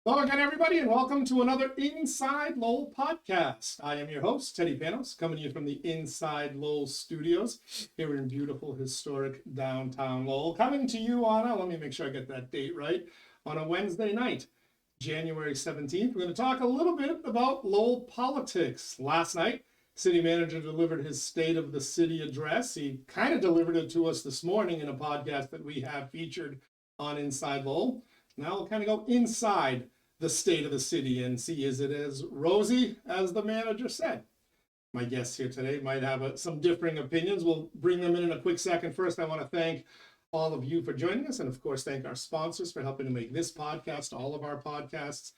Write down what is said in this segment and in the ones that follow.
Hello again, everybody, and welcome to another Inside Lowell podcast. I am your host, Teddy Panos, coming to you from the Inside Lowell studios here in beautiful, historic downtown Lowell. Coming to you on let me make sure I get that date right, on a Wednesday night, January 17th. We're going to talk a little bit about Lowell politics. Last night, city manager delivered his State of the City address. He kind of delivered it to us this morning in a podcast that we have featured on Inside Lowell. Now we'll kind of go inside the state of the city and see, is it as rosy as the manager said? My guests here today might have some differing opinions. We'll bring them in a quick second. First, I want to thank all of you for joining us, and of course, thank our sponsors for helping to make this podcast, all of our podcasts,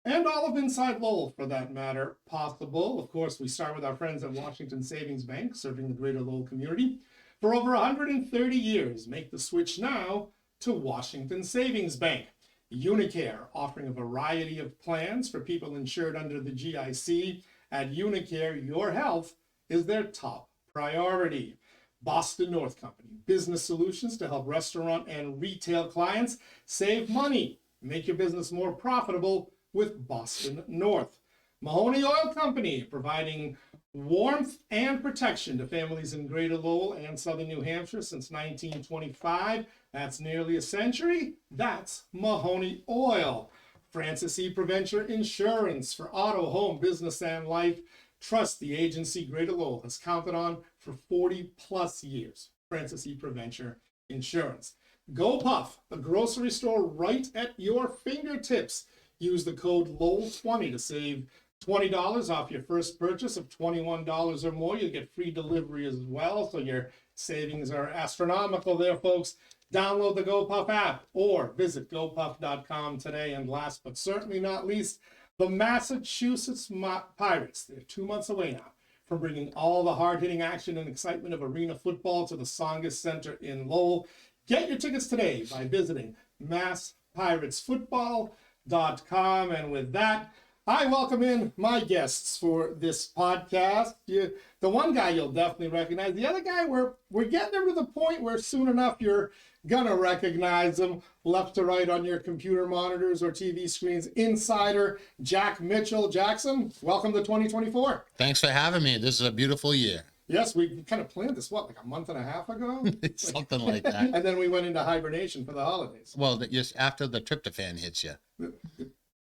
and all of Inside Lowell, for that matter, possible. Of course, we start with our friends at Washington Savings Bank, serving the greater Lowell community for over 130 years. Make the switch now to Washington Savings Bank. Unicare, offering a variety of plans for people insured under the GIC. At Unicare, your health is their top priority. Boston North Company, business solutions to help restaurant and retail clients save money. Make your business more profitable with Boston North. Mahoney Oil Company, providing warmth and protection to families in Greater Lowell and Southern New Hampshire since 1925. That's nearly a century. That's Mahoney Oil. Francis E. Preventure Insurance for auto, home, business, and life. Trust the agency Greater Lowell has counted on for 40 plus years. Francis E. Preventure Insurance. Go Puff, the grocery store right at your fingertips. Use the code LOWELL20 to save $20 off your first purchase of $21 or more. You'll get free delivery as well, so your savings are astronomical there, folks. Download the GoPuff app or visit gopuff.com today. And last but certainly not least, the Massachusetts Pirates. They're 2 months away now from bringing all the hard-hitting action and excitement of arena football to the Tsongas Center in Lowell. Get your tickets today by visiting masspirates.football.com. And with that, I welcome in my guests for this podcast. The one guy you'll definitely recognize. The other guy, we're getting him to the point where soon enough you're gonna recognize him left to right on your computer monitors or TV screens. Insider Jack Mitchell. Jackson, welcome to 2024. Thanks for having me. This is a beautiful year. Yes, we kind of planned this, like a month and a half ago? Something like that. And then we went into hibernation for the holidays. Well, just after the tryptophan hits you.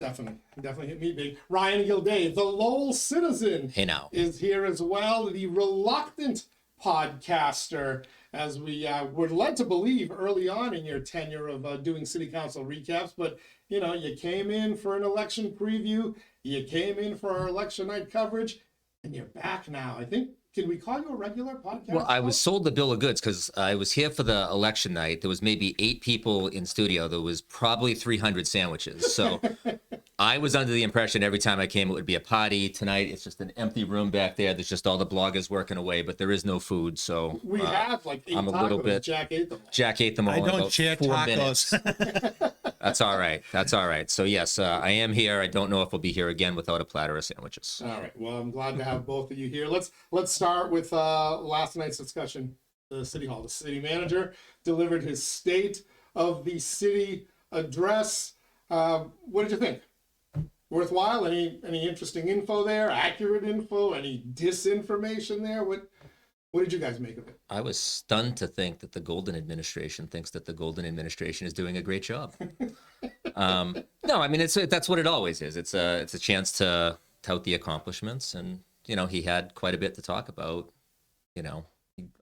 Definitely hit me big. Ryan Gilday, the Lowell Citizen, Hey now. is here as well. The reluctant podcaster, as we were led to believe early on in your tenure of doing city council recaps. But, you know, you came in for an election preview. You came in for our election night coverage. And you're back now. I think, can we call you a regular podcast? Well, I was sold the bill of goods because I was here for the election night. There was maybe 8 people in studio. There was probably 300 sandwiches. So I was under the impression every time I came it would be a party. Tonight it's just an empty room back there. There's just all the bloggers working away, but there is no food. So we have like 8 I'm a tacos. little bit. Jack ate them. Jack ate them all I in don't about share 4 tacos. minutes. That's all right. That's all right. So yes, I am here. I don't know if we'll be here again without a platter of sandwiches. All right. Well, I'm glad to have both of you here. Let's start with last night's discussion. The city hall. The city manager delivered his State of the City address. What did you think? Worthwhile? Any interesting info there? Accurate info? Any disinformation there? What did you guys make of it? I was stunned to think that the Golden administration thinks that the Golden administration is doing a great job. No, I mean that's what it always is. It's a chance to tout the accomplishments, and you know he had quite a bit to talk about. You know,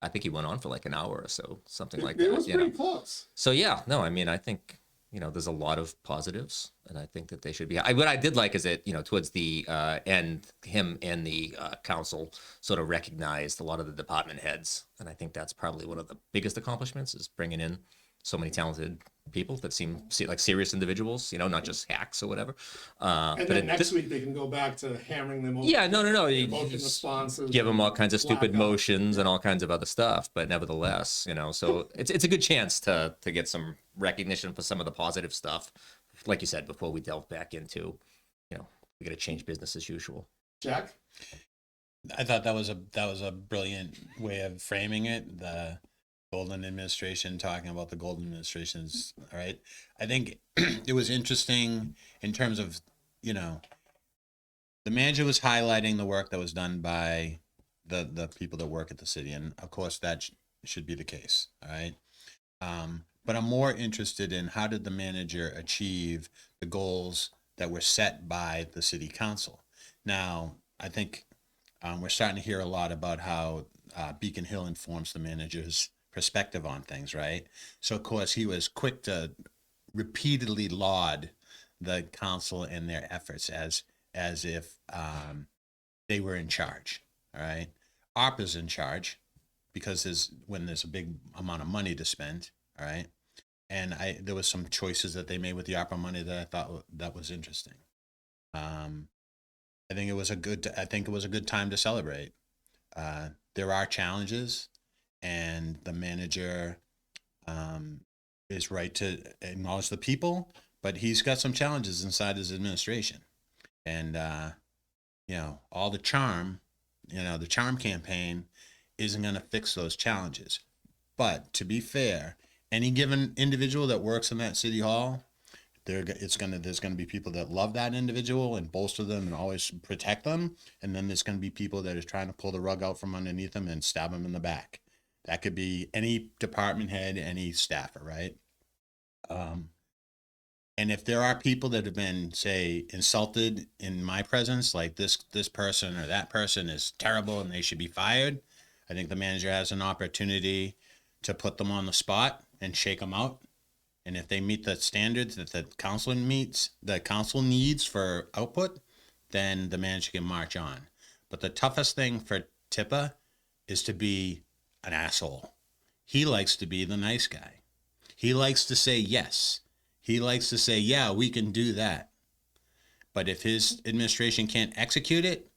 I think he went on for like an hour or so, something like that. It was pretty close. So yeah, no, I mean I think there's a lot of positives, and I think that they should be. What I did like is that towards the end, him and the council sort of recognized a lot of the department heads, and I think that's probably one of the biggest accomplishments is bringing in so many talented people that seem like serious individuals, not just hacks or whatever. And then next week they can go back to hammering them over. Yeah, no. You motion responses. Give them all kinds of stupid blackout. motions and all kinds of other stuff, but nevertheless, so it's a good chance to get some recognition for some of the positive stuff, like you said before we delve back into, we got to change business as usual. Jack, I thought that was a brilliant way of framing it. The Golden administration talking about the Golden administrations. All right. I think it was interesting in terms of, you know, the manager was highlighting the work that was done by the people that work at the city, and of course that should be the case. All right. But I'm more interested in how did the manager achieve the goals that were set by the city council. Now, I think we're starting to hear a lot about how Beacon Hill informs the manager's perspective on things, right? So, of course, he was quick to repeatedly laud the council and their efforts as if they were in charge. All right, ARPA's in charge because when there's a big amount of money to spend. All right, and there was some choices that they made with the ARPA money that I thought that was interesting. I think it was a good time to celebrate. There are challenges, and the manager is right to acknowledge the people, but he's got some challenges inside his administration, and all the charm, the charm campaign isn't going to fix those challenges. But to be fair, any given individual that works in that city hall, there's going to be people that love that individual and bolster them and always protect them, and then there's going to be people that is trying to pull the rug out from underneath them and stab them in the back. That could be any department head, any staffer, right? And if there are people that have been, say, insulted in my presence, like this person or that person is terrible and they should be fired, I think the manager has an opportunity to put them on the spot and shake them out. And if they meet the standards that the council needs for output, then the manager can march on. But the toughest thing for Tippa is to be an asshole. He likes to be the nice guy. He likes to say yes. He likes to say, yeah, we can do that. But if his administration can't execute it,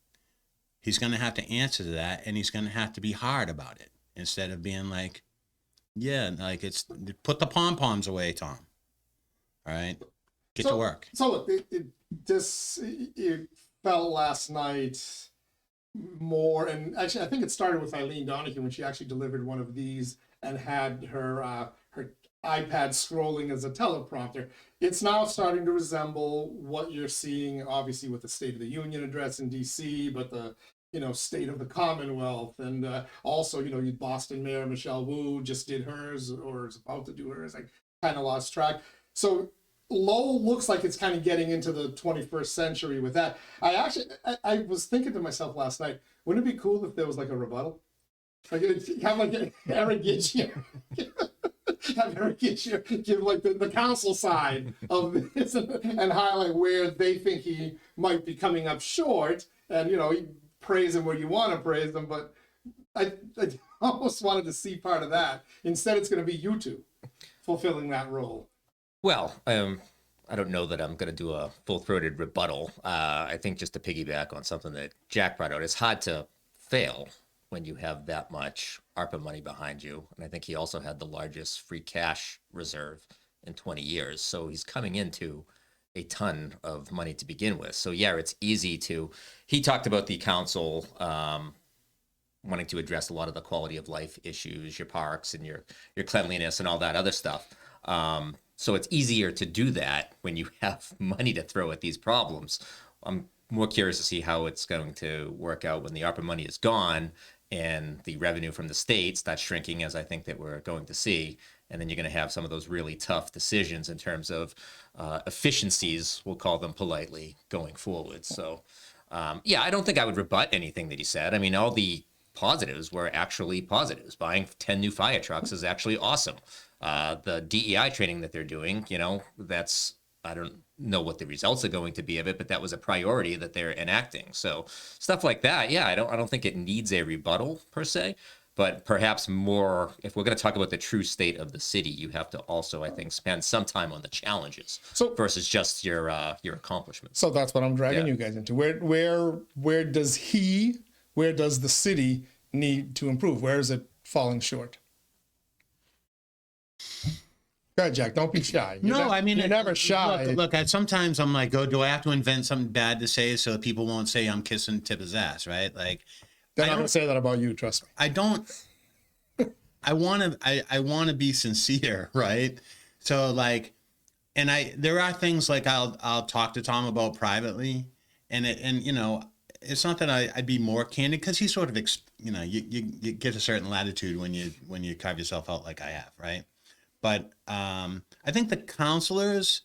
he's going to have to answer to that, and he's going to have to be hard about it instead of being like, yeah, like it's put the pom-poms away, Tom. All right, get to work. So look, it felt last night more, and actually I think it started with Eileen Donahue when she actually delivered one of these and had her iPad scrolling as a teleprompter. It's now starting to resemble what you're seeing, obviously, with the State of the Union address in DC, but the state of the Commonwealth, and also Boston Mayor Michelle Wu just did hers or is about to do hers. I kind of lost track. So Lowell looks like it's kind of getting into the 21st century with that. I was thinking to myself last night, wouldn't it be cool if there was like a rebuttal? Like have like Eric Gitchier. Have Eric Gitchier give like the council side of this and highlight where they think he might be coming up short, and praise him where you want to praise him, but I almost wanted to see part of that. Instead, it's going to be you two fulfilling that role. Well, I don't know that I'm going to do a full-throated rebuttal. I think just to piggyback on something that Jack brought out, it's hard to fail when you have that much ARPA money behind you. And I think he also had the largest free cash reserve in 20 years. So he's coming into a ton of money to begin with. So yeah, it's easy to, he talked about the council wanting to address a lot of the quality of life issues, your parks and your cleanliness and all that other stuff. So it's easier to do that when you have money to throw at these problems. I'm more curious to see how it's going to work out when the ARPA money is gone and the revenue from the state starts shrinking, as I think that we're going to see. And then you're going to have some of those really tough decisions in terms of efficiencies, we'll call them politely, going forward. So, yeah, I don't think I would rebut anything that he said. I mean, all the positives were actually positives. Buying 10 new fire trucks is actually awesome. The DEI training that they're doing, that's, I don't know what the results are going to be of it, but that was a priority that they're enacting. So stuff like that, yeah, I don't think it needs a rebuttal per se. But perhaps more, if we're going to talk about the true state of the city, you have to also, I think, spend some time on the challenges versus just your accomplishments. So that's what I'm dragging you guys into. Where does the city need to improve? Where is it falling short? Go ahead, Jack. Don't be shy. You're never shy. Look, sometimes I'm like, do I have to invent something bad to say so people won't say I'm kissing Tippa's ass, right? Like, they're not going to say that about you, trust me. I don't. I want to be sincere, right? So, like, and there are things like I'll talk to Tom about privately, and you know, it's not that I'd be more candid because he sort of you know, you get a certain latitude when you carve yourself out like I have, right? But I think the counselors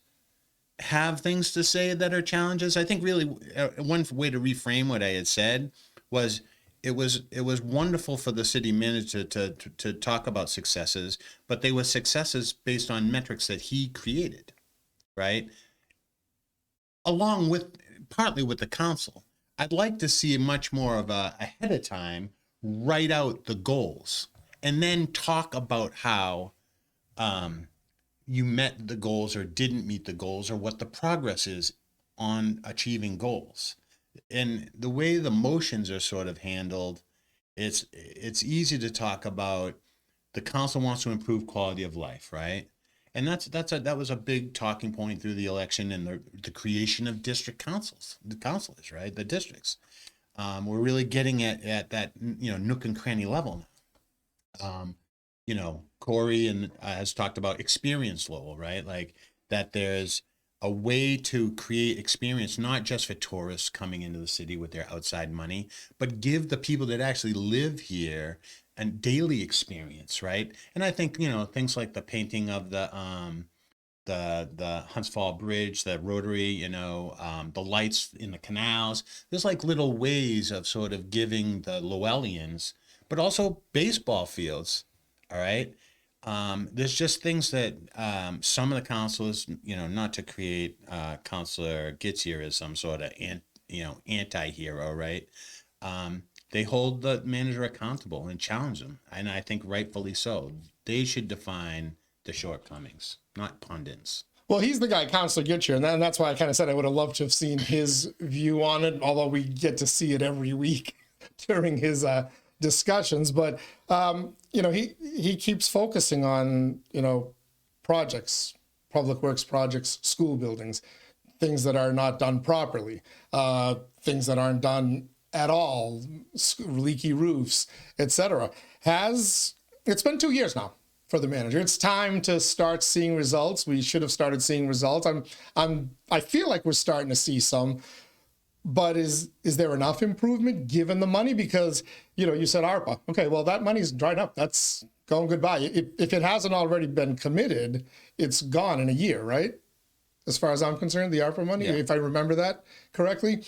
have things to say that are challenges. I think really one way to reframe what I had said was it was wonderful for the city manager to talk about successes, but they were successes based on metrics that he created, right? Along with partly with the council. I'd like to see much more of a ahead of time write out the goals and then talk about how you met the goals or didn't meet the goals or what the progress is on achieving goals. And the way the motions are sort of handled, it's easy to talk about the council wants to improve quality of life, right? And that was a big talking point through the election and the creation of district councils, the councilors, right? The districts. We're really getting at that, you know, nook and cranny level now. You know, Corey has talked about experience Lowell, right? Like that there's a way to create experience, not just for tourists coming into the city with their outside money, but give the people that actually live here a daily experience, right? And I think, you know, things like the painting of the Hunts Fall Bridge, the Rotary, you know, the lights in the canals. There's like little ways of sort of giving the Lowellians, but also baseball fields. All right. There's just things that some of the councilors, you know, not to create Councilor Gitzier as some sort of anti-hero, right? They hold the manager accountable and challenge them, and I think rightfully so. They should define the shortcomings, not pundits. Well, he's the guy, Councilor Gitcher, and that's why I kind of said I would have loved to have seen his view on it, although we get to see it every week during his discussions. But you know, he keeps focusing on, you know, projects, public works projects, school buildings, things that are not done properly, things that aren't done at all, leaky roofs, etc. It's been 2 years now for the manager. It's time to start seeing results. We should have started seeing results. I feel like we're starting to see some, but is there enough improvement given the money? Because, you know, you said ARPA. Okay, well, that money's dried up. That's going goodbye. If it hasn't already been committed, it's gone in a year, right? As far as I'm concerned, the ARPA money, if I remember that correctly.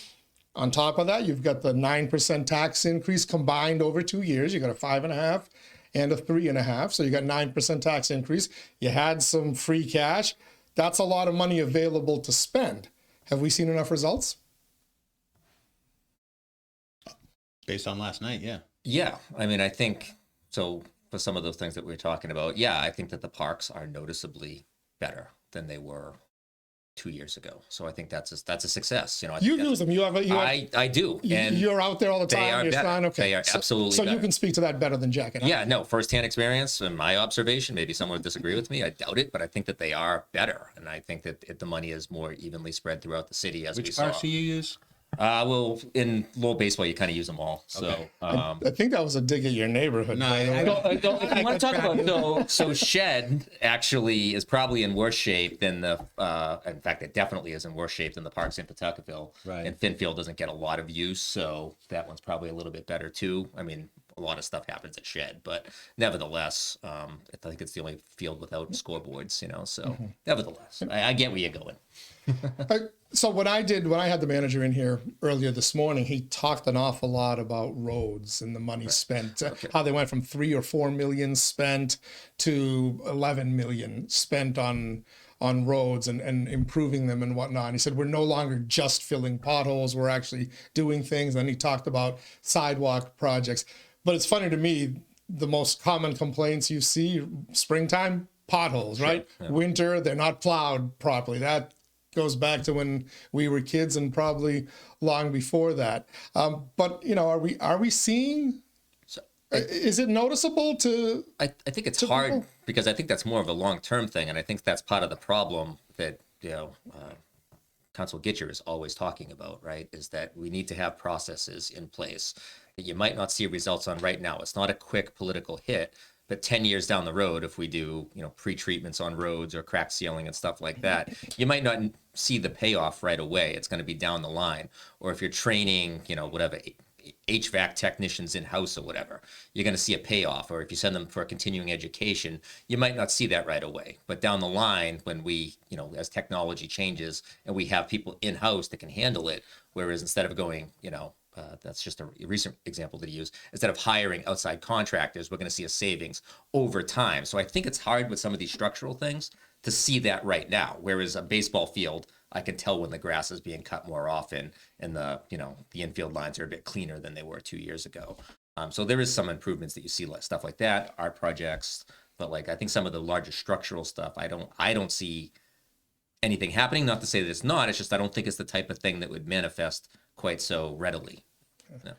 On top of that, you've got the 9% tax increase combined over 2 years. You got a 5.5 and a 3.5. So you got 9% tax increase. You had some free cash. That's a lot of money available to spend. Have we seen enough results? Based on last night, yeah. Yeah, I mean, I think so. For some of those things that we were talking about, yeah, I think that the parks are noticeably better than they were 2 years ago. So I think that's a success. You know, You use them. I do. And you're out there all the time. they are You're better. fine. Okay. They are absolutely So better. you can speak to that better than Jack and I. Yeah, no, firsthand experience and my observation. Maybe someone would disagree with me. I doubt it, but I think that they are better, and I think that the money is more evenly spread throughout the city, as we Which saw. parts do you use? Well, in Lowell baseball, you kind of use them all. So, Okay. I think that was a dig at your neighborhood. No, by the way. if you want to talk about so Shed actually is probably in worse shape than the. In fact, it definitely is in worse shape than the parks in Pawtuckaville. Right. And Finfield doesn't get a lot of use, so that one's probably a little bit better too. I mean, a lot of stuff happens at Shed, but nevertheless, I think it's the only field without scoreboards. You know, so nevertheless, I get where you're going. So when I had the manager in here earlier this morning, he talked an awful lot about roads and the money spent, how they went from 3 or 4 million spent to 11 million spent on roads and improving them and whatnot. And he said, we're no longer just filling potholes, we're actually doing things. And he talked about sidewalk projects. But it's funny to me, the most common complaints you see, springtime, potholes, right? Yeah. Winter, they're not plowed properly. That goes back to when we were kids and probably long before that. But, you know, are we seeing, is it noticeable to? I think it's hard people? because I think that's more of a long-term thing. And I think that's part of the problem that, you know, Council Gitcher is always talking about, right? Is that we need to have processes in place that you might not see results on right now. It's not a quick political hit, But 10 years down the road, if we do, pre-treatments on roads or crack sealing and stuff like that, you might not see the payoff right away. It's going to be down the line. Or if you're training, whatever, HVAC technicians in-house or whatever, you're going to see a payoff. Or if you send them for a continuing education, you might not see that right away. But down the line, when we, as technology changes and we have people in-house that can handle it, whereas instead of going, that's just a recent example that he used. Instead of hiring outside contractors, we're going to see a savings over time. So I think it's hard with some of these structural things to see that right now. Whereas a baseball field, I can tell when the grass is being cut more often and the infield lines are a bit cleaner than they were 2 years ago. So there is some improvements that you see, like stuff like that, art projects. But like I think some of the larger structural stuff, I don't see anything happening. Not to say that it's not. It's just I don't think it's the type of thing that would manifest quite so readily. No.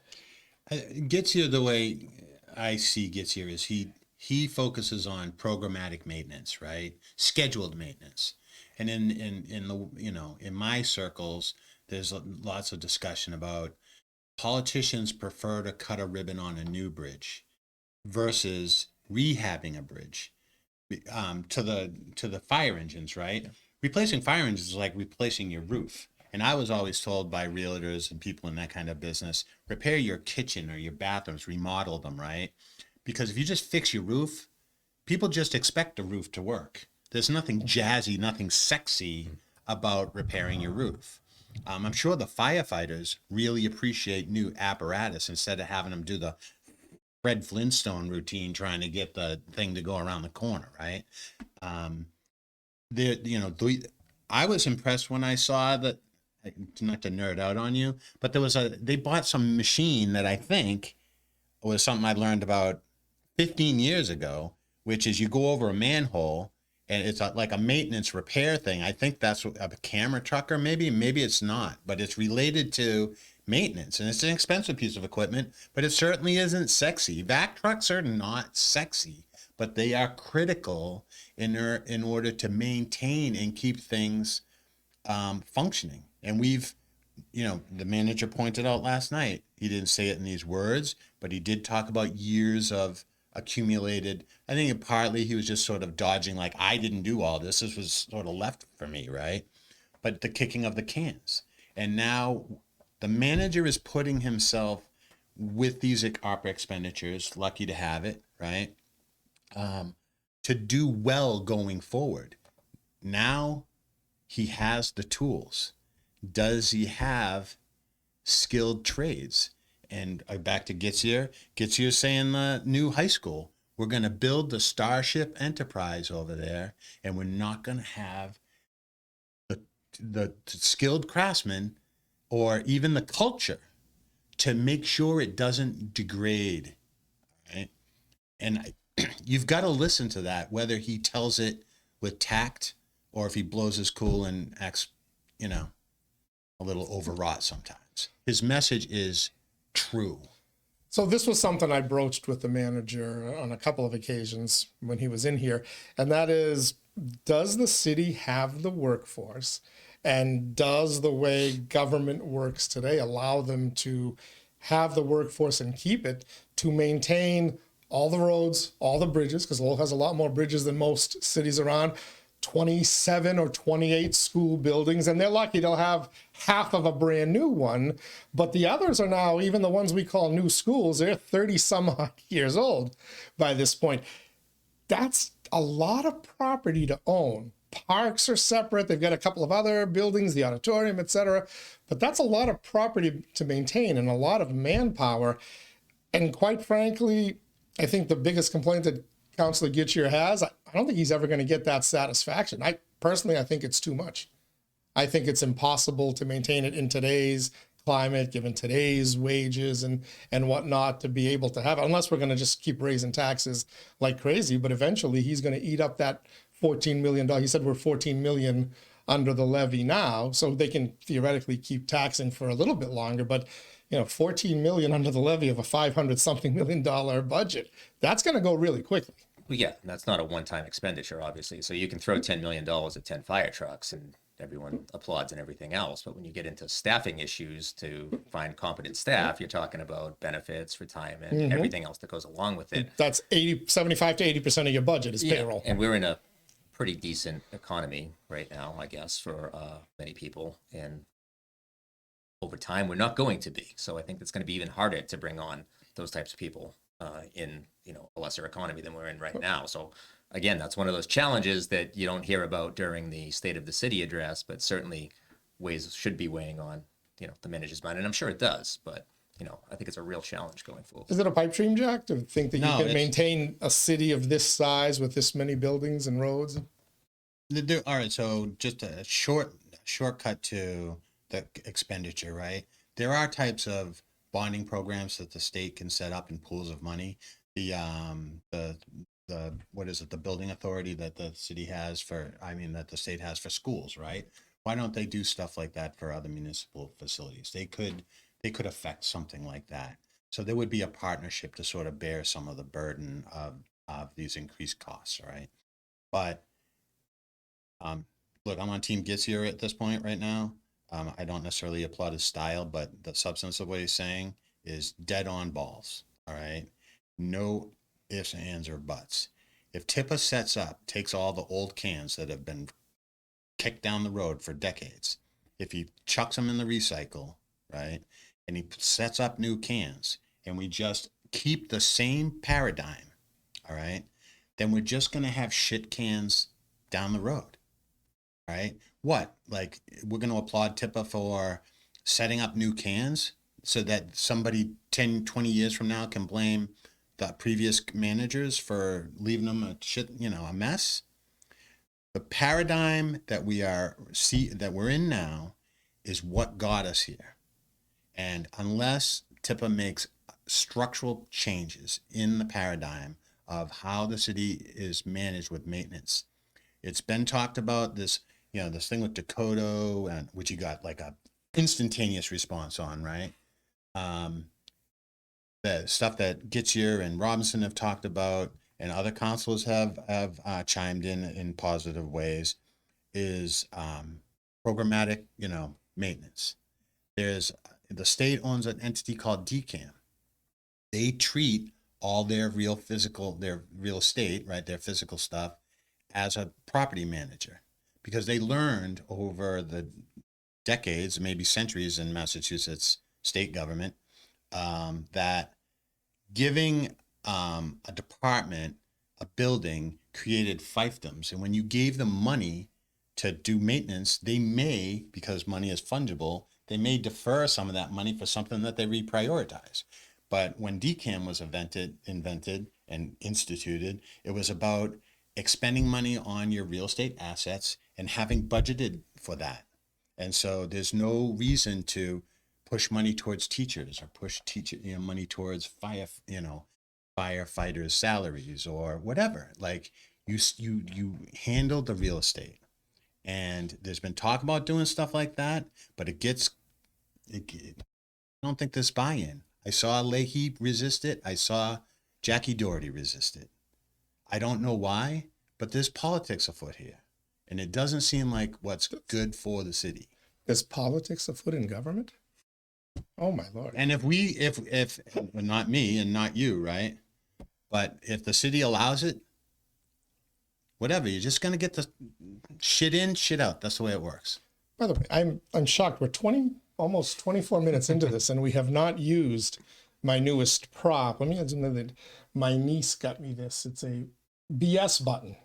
Getzier, the way I see Getzier is he focuses on programmatic maintenance, right? Scheduled maintenance. And in the in my circles, there's lots of discussion about politicians prefer to cut a ribbon on a new bridge versus rehabbing a bridge to the fire engines, right? Replacing fire engines is like replacing your roof. And I was always told by realtors and people in that kind of business, repair your kitchen or your bathrooms, remodel them, right? Because if you just fix your roof, people just expect the roof to work. There's nothing jazzy, nothing sexy about repairing your roof. I'm sure the firefighters really appreciate new apparatus instead of having them do the Fred Flintstone routine trying to get the thing to go around the corner, right? I was impressed when I saw that, not to nerd out on you, but they bought some machine that I think was something I learned about 15 years ago, which is you go over a manhole and it's like a maintenance repair thing. I think that's a camera trucker, maybe it's not, but it's related to maintenance, and it's an expensive piece of equipment, but it certainly isn't sexy. Vac trucks are not sexy, but they are critical in order to maintain and keep things functioning. And the manager pointed out last night, he didn't say it in these words, but he did talk about years of accumulated. I think partly he was just sort of dodging, like, I didn't do all this. This was sort of left for me, right? But the kicking of the cans. And now the manager is putting himself with these opera expenditures, lucky to have it, right? To do well going forward. Now he has the tools. Does he have skilled trades? And back to Getzier. Getzier saying the new high school, we're going to build the Starship Enterprise over there, and we're not going to have the skilled craftsmen or even the culture to make sure it doesn't degrade, right? And you've got to listen to that, whether he tells it with tact or if he blows his cool and acts, a little overwrought sometimes. His message is true. So this was something I broached with the manager on a couple of occasions when he was in here, and that is, does the city have the workforce, and does the way government works today allow them to have the workforce and keep it to maintain all the roads, all the bridges, because Lowell has a lot more bridges than most cities around, 27 or 28 school buildings, and they're lucky they'll have half of a brand new one. But the others are now, even the ones we call new schools, they're 30 some odd years old by this point. That's a lot of property to own. Parks are separate. They've got a couple of other buildings, the auditorium, etc. But that's a lot of property to maintain and a lot of manpower. And quite frankly, I think the biggest complaint that Councillor Getzier has, I don't think he's ever going to get that satisfaction. I think it's too much. I think it's impossible to maintain it in today's climate, given today's wages and whatnot, to be able to have it, unless we're going to just keep raising taxes like crazy. But eventually he's going to eat up that $14 million. He said we're $14 million under the levy now, so they can theoretically keep taxing for a little bit longer. But $14 million under the levy of a $500-something million budget, that's going to go really quickly. Well, yeah, and that's not a one-time expenditure, obviously. So you can throw $10 million at 10 fire trucks, and everyone applauds and everything else. But when you get into staffing issues to find competent staff, you're talking about benefits, retirement, everything else that goes along with it. That's 75 to 80% of your budget is payroll. And we're in a pretty decent economy right now, I guess, for many people. And over time, we're not going to be. So I think it's going to be even harder to bring on those types of people in, a lesser economy than we're in right now. So again, that's one of those challenges that you don't hear about during the State of the City address, but certainly should be weighing on, the manager's mind. And I'm sure it does, but, I think it's a real challenge going forward. Is it a pipe dream, Jack, to think that No, you can maintain a city of this size with this many buildings and roads? All right, so just a shortcut to the expenditure, right? There are types of bonding programs that the state can set up in pools of money. The what is it? The building authority that the city has that the state has for schools, right? Why don't they do stuff like that for other municipal facilities? They could affect something like that. So there would be a partnership to sort of bear some of the burden of these increased costs, right? But look, I'm on Team Gets here at this point right now. I don't necessarily applaud his style, but the substance of what he's saying is dead on balls. All right. No ifs, ands, or buts. If TIPA takes all the old cans that have been kicked down the road for decades, if he chucks them in the recycle, right, and he sets up new cans, and we just keep the same paradigm, all right, then we're just going to have shit cans down the road. Right? What? Like, we're going to applaud TIPA for setting up new cans so that somebody 10, 20 years from now can blame the previous managers for leaving them a mess. The paradigm that we're in now is what got us here. And unless TIPA makes structural changes in the paradigm of how the city is managed with maintenance, it's been talked about this thing with Dakota, and which you got like a instantaneous response on, right? The stuff that Getzier and Robinson have talked about, and other councilors have chimed in positive ways, is programmatic, maintenance. The state owns an entity called DCAM. They treat all their real estate, right, their physical stuff, as a property manager, because they learned over the decades, maybe centuries in Massachusetts state government, that giving a department a building created fiefdoms. And when you gave them money to do maintenance, they may, because money is fungible, they may defer some of that money for something that they reprioritize. But when DCAM was invented and instituted, it was about expending money on your real estate assets and having budgeted for that. And so there's no reason to push money towards teachers or push money towards firefighters' salaries or whatever. Like you handle the real estate. And there's been talk about doing stuff like that, but I don't think there's buy-in. I saw Leahy resist it. I saw Jackie Doherty resist it. I don't know why, but there's politics afoot here. And it doesn't seem like what's good for the city. There's politics afoot in government? Oh my Lord. And if not me and not you, right? But if the city allows it, whatever, you're just going to get the shit in, shit out. That's the way it works. By the way, I'm shocked. We're almost 24 minutes into this, and we have not used my newest prop. Let me admit that my niece got me this. It's a BS button,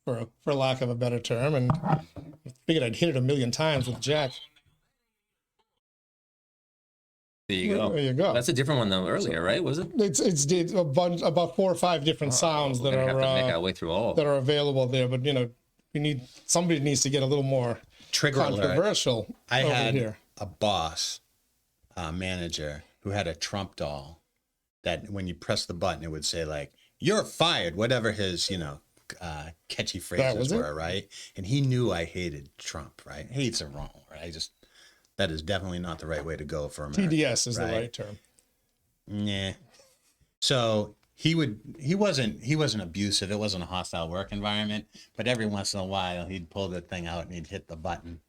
for lack of a better term, and I figured I'd hit it a million times with Jack. There you go. There you go. That's a different one though. Earlier, right? Was it? It's a bunch, about 4 or 5 different sounds We're that gonna are have to make our way through all of that them. are available there. But somebody needs to get a little more Trigger alert. controversial I over had here. a boss, manager, who had a Trump doll that when you press the button, it would say like, "You're fired," whatever his, catchy phrases were, right? And he knew I hated Trump, right? Hate's a wrong, right? That is definitely not the right way to go for America. TDS is right? the right term. Yeah. So he wasn't abusive. It wasn't a hostile work environment, but every once in a while he'd pull the thing out and he'd hit the button,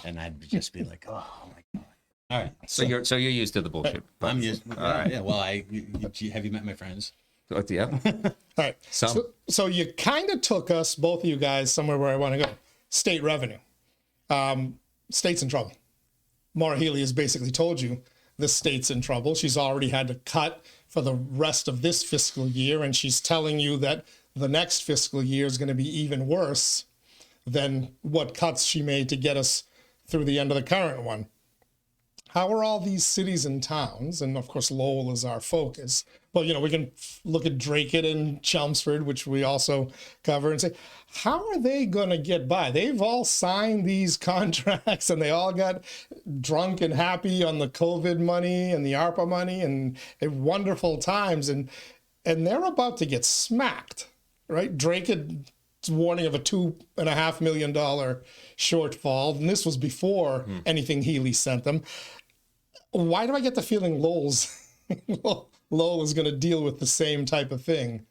and I'd just be like, oh my God. All right. So you're used to the bullshit. I'm just, yeah. Well, have you met my friends? Yeah. All right. Some. So you kind of took us, both of you guys, somewhere where I want to go. State revenue. State's in trouble. Maura Healey has basically told you the state's in trouble. She's already had to cut for the rest of this fiscal year, and she's telling you that the next fiscal year is going to be even worse than what cuts she made to get us through the end of the current one. How are all these cities and towns, and of course Lowell is our focus, but we can look at Dracut and Chelmsford, which we also cover, and say, how are they going to get by? They've all signed these contracts and they all got drunk and happy on the COVID money and the ARPA money and wonderful times, and they're about to get smacked, right? Dracut's warning of a $2.5 million shortfall, and this was before anything Healey sent them. Why do I get the feeling Lowell is going to deal with the same type of thing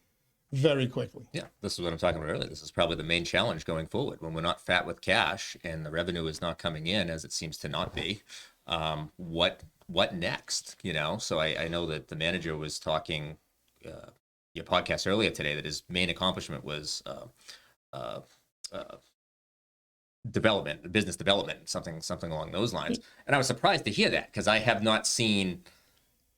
very quickly? Yeah, this is what I'm talking about earlier. This is probably the main challenge going forward. When we're not fat with cash and the revenue is not coming in, as it seems to not be, what next? So I know that the manager was talking your podcast earlier today that his main accomplishment was business development, something along those lines. And I was surprised to hear that because I have not seen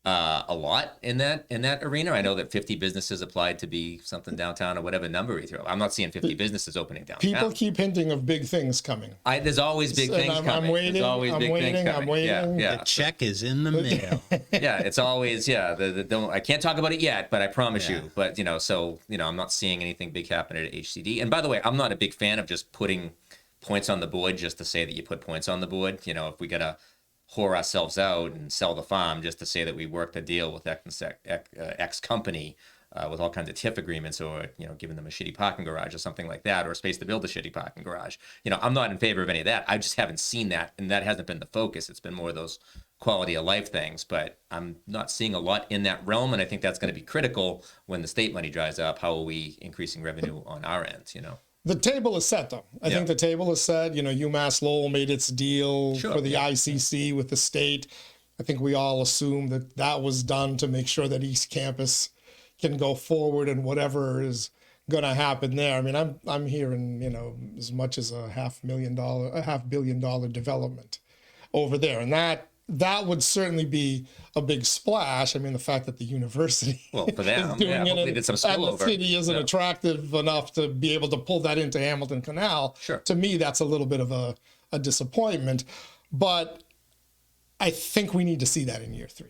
a lot in that arena. I know that 50 businesses applied to be something downtown or whatever number he threw. I'm not seeing 50 businesses opening downtown. People keep hinting of big things coming. There's always big things coming. I'm waiting. There's always big things coming. I'm waiting. Yeah. The check is in the mail. Yeah, it's always I can't talk about it yet, but I promise you. But I'm not seeing anything big happen at HCD. And by the way, I'm not a big fan of just putting points on the board just to say that you put points on the board. If we gotta whore ourselves out and sell the farm just to say that we worked a deal with X company with all kinds of TIF agreements, or giving them a shitty parking garage or something like that, or a space to build a shitty parking garage. I'm not in favor of any of that. I just haven't seen that, and that hasn't been the focus. It's been more of those quality of life things, but I'm not seeing a lot in that realm, and I think that's going to be critical when the state money dries up. How are we increasing revenue on our end? The table is set, though. I think the table is set. UMass Lowell made its deal for the ICC with the state. I think we all assume that was done to make sure that East Campus can go forward and whatever is going to happen there. I mean, I'm hearing as much as a $500 million development over there, and that would certainly be a big splash. I mean, the fact that the university for them, is doing it they did some and the spillover. city isn't attractive enough to be able to pull that into Hamilton Canal. Sure. To me, that's a little bit of a disappointment. But I think we need to see that in year 3.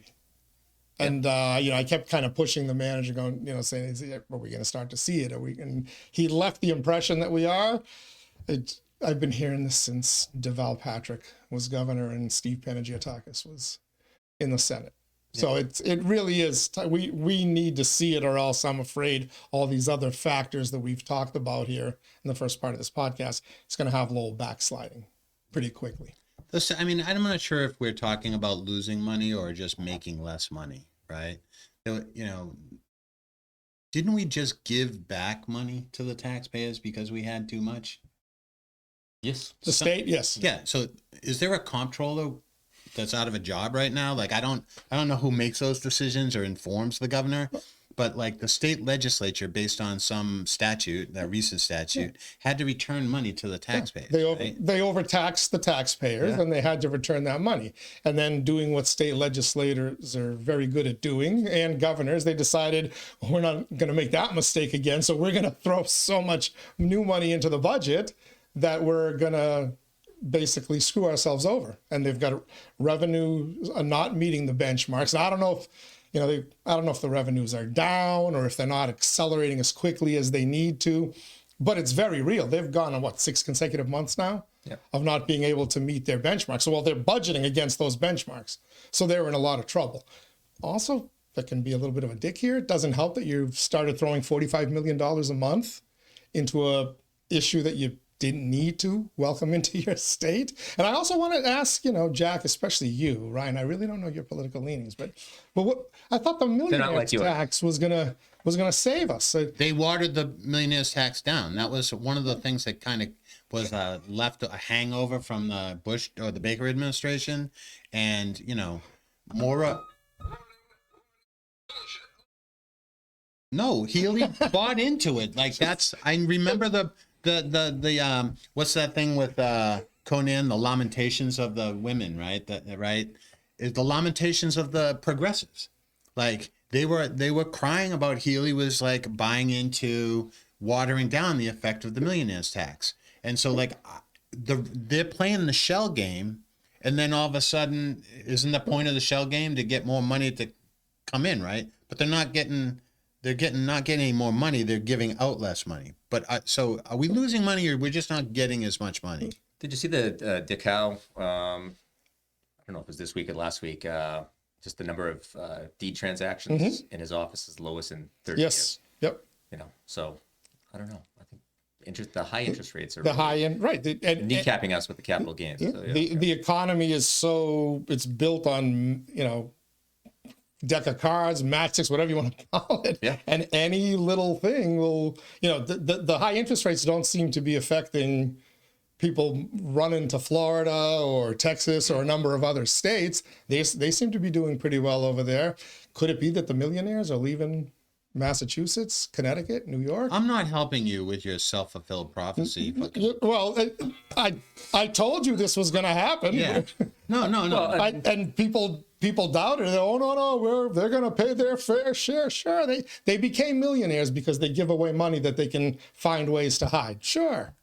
And I kept kind of pushing the manager, going, saying, "Are we going to start to see it? Are we?" And he left the impression that we are. I've been hearing this since Deval Patrick was governor and Steve Panagiotakis was in the Senate. Yeah. So it really is. We need to see it, or else I'm afraid all these other factors that we've talked about here in the first part of this podcast, it's going to have Lowell backsliding pretty quickly. I mean, I'm not sure if we're talking about losing money or just making less money, right? Didn't we just give back money to the taxpayers because we had too much? Yes. The state, yes. Yeah. So is there a comptroller that's out of a job right now? Like, I don't know who makes those decisions or informs the governor, but like the state legislature, based on some statute, that recent statute, had to return money to the taxpayers. They overtaxed the taxpayers and they had to return that money. And then doing what state legislators are very good at doing, and governors, they decided, we're not going to make that mistake again. So we're going to throw so much new money into the budget that we're going to basically screw ourselves over. And they've got revenue not meeting the benchmarks. And I don't know if, I don't know if the revenues are down or if they're not accelerating as quickly as they need to, but it's very real. They've gone on 6 consecutive months now of not being able to meet their benchmarks. So they're budgeting against those benchmarks. So they're in a lot of trouble. Also, that can be a little bit of a dick here. It doesn't help that you've started throwing $45 million a month into a issue that you didn't need to welcome into your state. And I also want to ask, Jack, especially you, Ryan, I really don't know your political leanings, but what I thought the millionaire tax was going to was going to save us. So, They watered the millionaires tax down. That was one of the things that kind of was left a hangover from the Bush or the Baker administration. And, you know, more. No, Healy bought into it. Like I remember the what's that thing with Conan, the Lamentations of the Women, right? Right? Is the Lamentations of the Progressives. Like they were crying about Healy was like buying into watering down the effect of the millionaires tax. And so like they're playing the shell game, and then all of a sudden, isn't the point of the shell game to get more money to come in, right? But they're not getting any more money. They're giving out less money. But so are we losing money, or we're just not getting as much money? Did you see the Dick Howe? I don't know if it was this week or last week. Just the number of deed transactions in his office is the lowest in 30 years. Yep. You know, so I don't know. I think the high interest rates are The high end, right? And kneecapping us with the capital gains. So, yeah. the economy is it's built on, you know, deck of cards, matchsticks, whatever you want to call it. Yeah. And any little thing will, you know, the high interest rates don't seem to be affecting people running to Florida or Texas or a number of other states. They seem to be doing pretty well over there. Could it be that the millionaires are leaving Massachusetts, Connecticut, New York? I'm not helping you with your self-fulfilled prophecy. Well, I told you this was going to happen. Yeah. No. Well, And people doubted it. Oh no, they're going to pay their fair share. Sure, they became millionaires because they give away money that they can find ways to hide. Sure.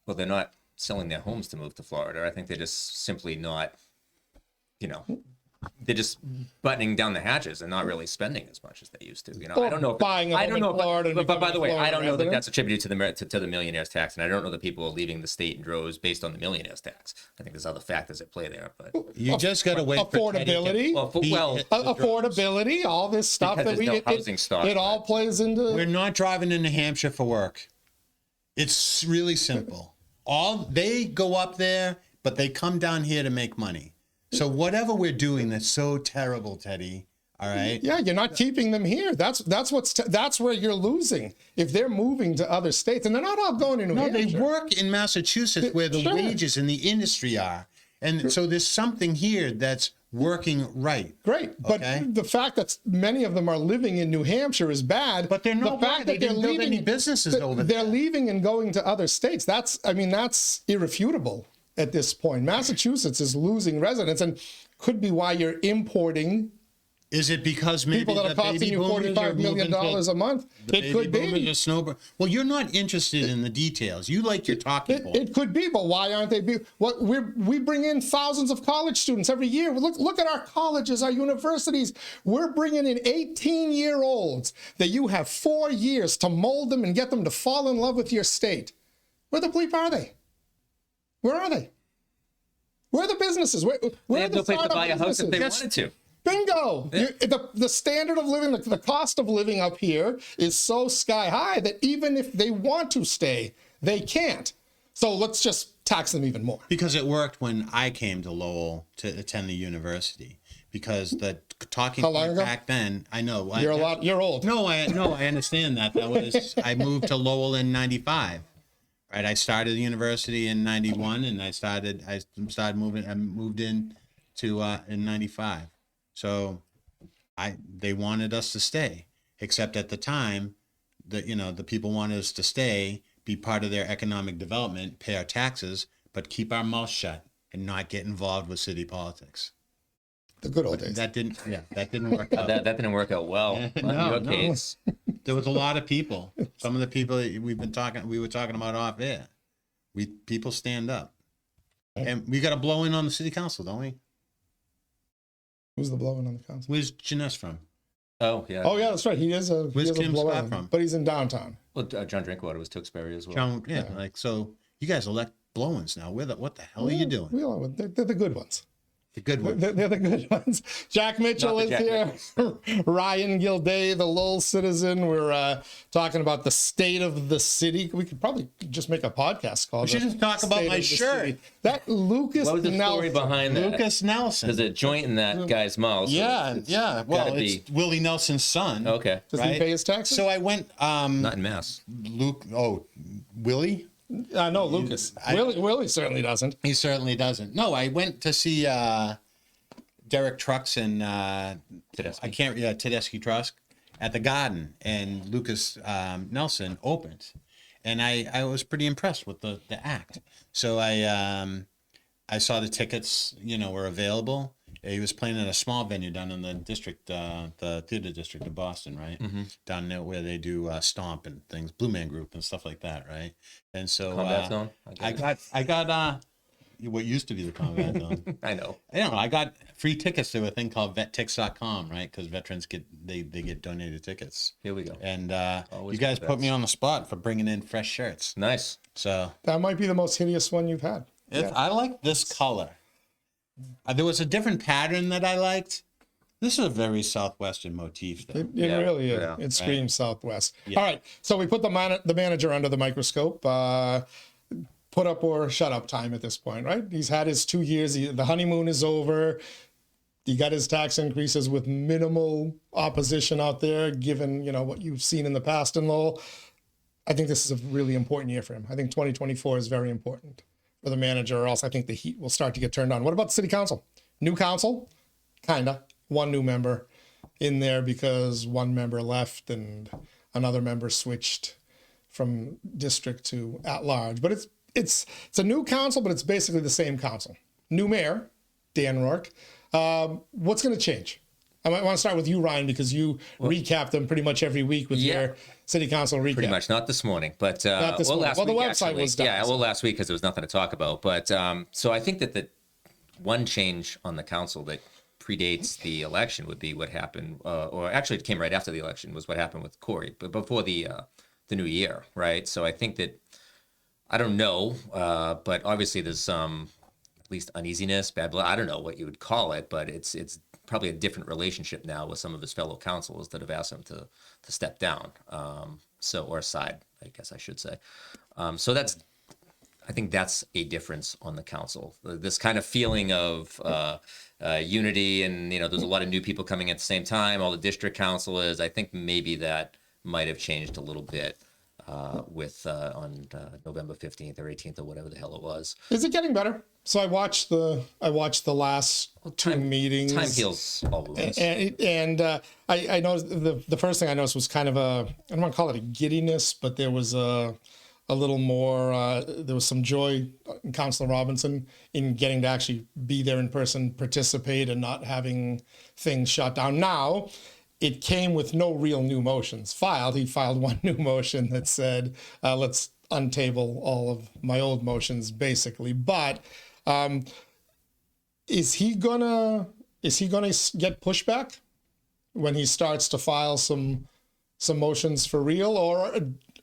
Well, they're not selling their homes to move to Florida. I think they're just simply not, you know, they're just buttoning down the hatches and not really spending as much as they used to. You know, Or I don't know. buying a home in Florida and But by the way, becoming a I don't know that Florida that's attributed to the millionaires tax, and I don't know that people are leaving the state in droves based on the millionaires tax. I think there's other factors at play there. But You just got to wait affordability. for Teddy to Affordability, all this stuff Because that there's no housing stock, it all plays into. We're not driving to New Hampshire for work. It's really simple. They go up there, but they come down here to make money. So whatever we're doing that's so terrible, Teddy, all right? Yeah, you're not keeping them here. That's where you're losing. If they're moving to other states, and they're not all going to New No, Hampshire. they work in Massachusetts where the Sure. wages and the industry are. And so there's something here that's working right. Great, but Okay. the fact that many of them are living in New Hampshire is bad. But they're not the why. fact They that they're didn't build leaving any businesses over They're there. leaving and going to other states. That's irrefutable at this point. Massachusetts is losing residents, and could be why you're importing Is it because maybe people that the are costing baby you boomers are $45 million moving to a month. the It could baby boomers be. are snowbird? Well, you're not interested in the details. You like your talking points. It could be, but why aren't they? We bring in thousands of college students every year. Look at our colleges, our universities. We're bringing in 18-year-olds that you have 4 years to mold them and get them to fall in love with your state. Where the bleep are they? Where are they? Where are the businesses? Where they are have the no place to startup buy a house if they businesses? wanted to. Bingo! Yeah. The standard of living, the cost of living up here is so sky high that even if they want to stay, they can't. So let's just tax them even more. Because it worked when I came to Lowell to attend the university. Because the talking How long point ago? back then, I know. You're old. No, I understand that. That was I moved to Lowell in '95. Right, I started the university in '91, and I moved in to in '95. So they wanted us to stay, except at the time that the people wanted us to stay, be part of their economic development, pay our taxes, but keep our mouth shut and not get involved with city politics. The good old days. That didn't work out. That didn't work out well. No, in your case. There was a lot of people. Some of the people that we were talking about off air. People stand up, and we got to blow in on the city council, don't we? Who's the blowing on the council? Where's Janess from? Oh yeah. Oh yeah, that's right. He is a Where's Kim blower, Scott from? but he's in downtown. Well, John Drinkwater was Tewksbury as well. John, like so. You guys elect blow-ins now. What the hell are you doing? They're the good ones. The good one. They're the good ones. Jack Mitchell Not the is here. Ryan Gilday, the Lowell citizen. We're talking about the state of the city. We could probably just make a podcast called. We should just talk about State my of the shirt. City. That Lucas What was the story Nelson. behind that? Lucas Nelson. There's a joint in that guy's mouth. so Yeah, it's yeah. Well, gotta it's be- Willie Nelson's son. Okay. Does he Right? pay his taxes? So I went. Not in mass. Willie. No, Lucas. Willie certainly doesn't. He certainly doesn't. No, I went to see Derek Trucks and Tedeschi. Tedeschi Trucks at the Garden, and Lucas Nelson opened, and I was pretty impressed with the act. So I saw the tickets, were available. He was playing at a small venue down in the district, the theater district of Boston, right? Mm-hmm. Down there where they do Stomp and things, Blue Man Group and stuff like that, right? And so Combat Zone? I got what used to be the Combat Zone. I know. I got free tickets to a thing called VetTix.com, right? Because veterans get donated tickets. Here we go. And Always you guys good put me vets. on the spot for bringing in fresh shirts. Nice. So That might be the most hideous one you've had. I like this color. There was a different pattern that I liked. This is a very Southwestern motif, though. It Yeah, really is. yeah. It screams Southwest. Yeah. All right. So we put the manager under the microscope. Put up or shut up time at this point, right? He's had his 2 years. The honeymoon is over. He got his tax increases with minimal opposition out there, given what you've seen in the past in Lowell. I think this is a really important year for him. I think 2024 is very important for the manager, or else I think the heat will start to get turned on. What about the city council? New council? Kinda. One new member in there because one member left and another member switched from district to at large. But it's a new council, but it's basically the same council. New mayor, Dan Rourke. What's going to change? I want to start with you, Ryan, because you recap them pretty much every week with Yeah. your city council recap. Pretty much, not this morning, but Not this morning. last Well, the week, website actually. was done, Yeah, so- well, last week because there was nothing to talk about. But so I think that the one change on the council that predates the election would be what happened, or actually it came right after the election, was what happened with Corey, but before the new year, right? So I think that I don't know, but obviously there's some at least uneasiness, bad blood. I don't know what you would call it, but it's probably a different relationship now with some of his fellow councilors that have asked him to step down. Or aside, I guess I should say. So I think that's a difference on the council. This kind of feeling of unity, and there's a lot of new people coming at the same time. All the district councilors. I think maybe that might have changed a little bit on November 15th or 18th or whatever the hell it was. Is it getting better? So I watched the last two meetings. Time heals all wounds. And I noticed the first thing I noticed was kind of I don't want to call it a giddiness, but there was a little more, there was some joy in Councilor Robinson in getting to actually be there in person, participate, and not having things shut down. Now, it came with no real new motions filed. He filed one new motion that said, let's untable all of my old motions, basically. But is he gonna get pushback when he starts to file some motions for real, or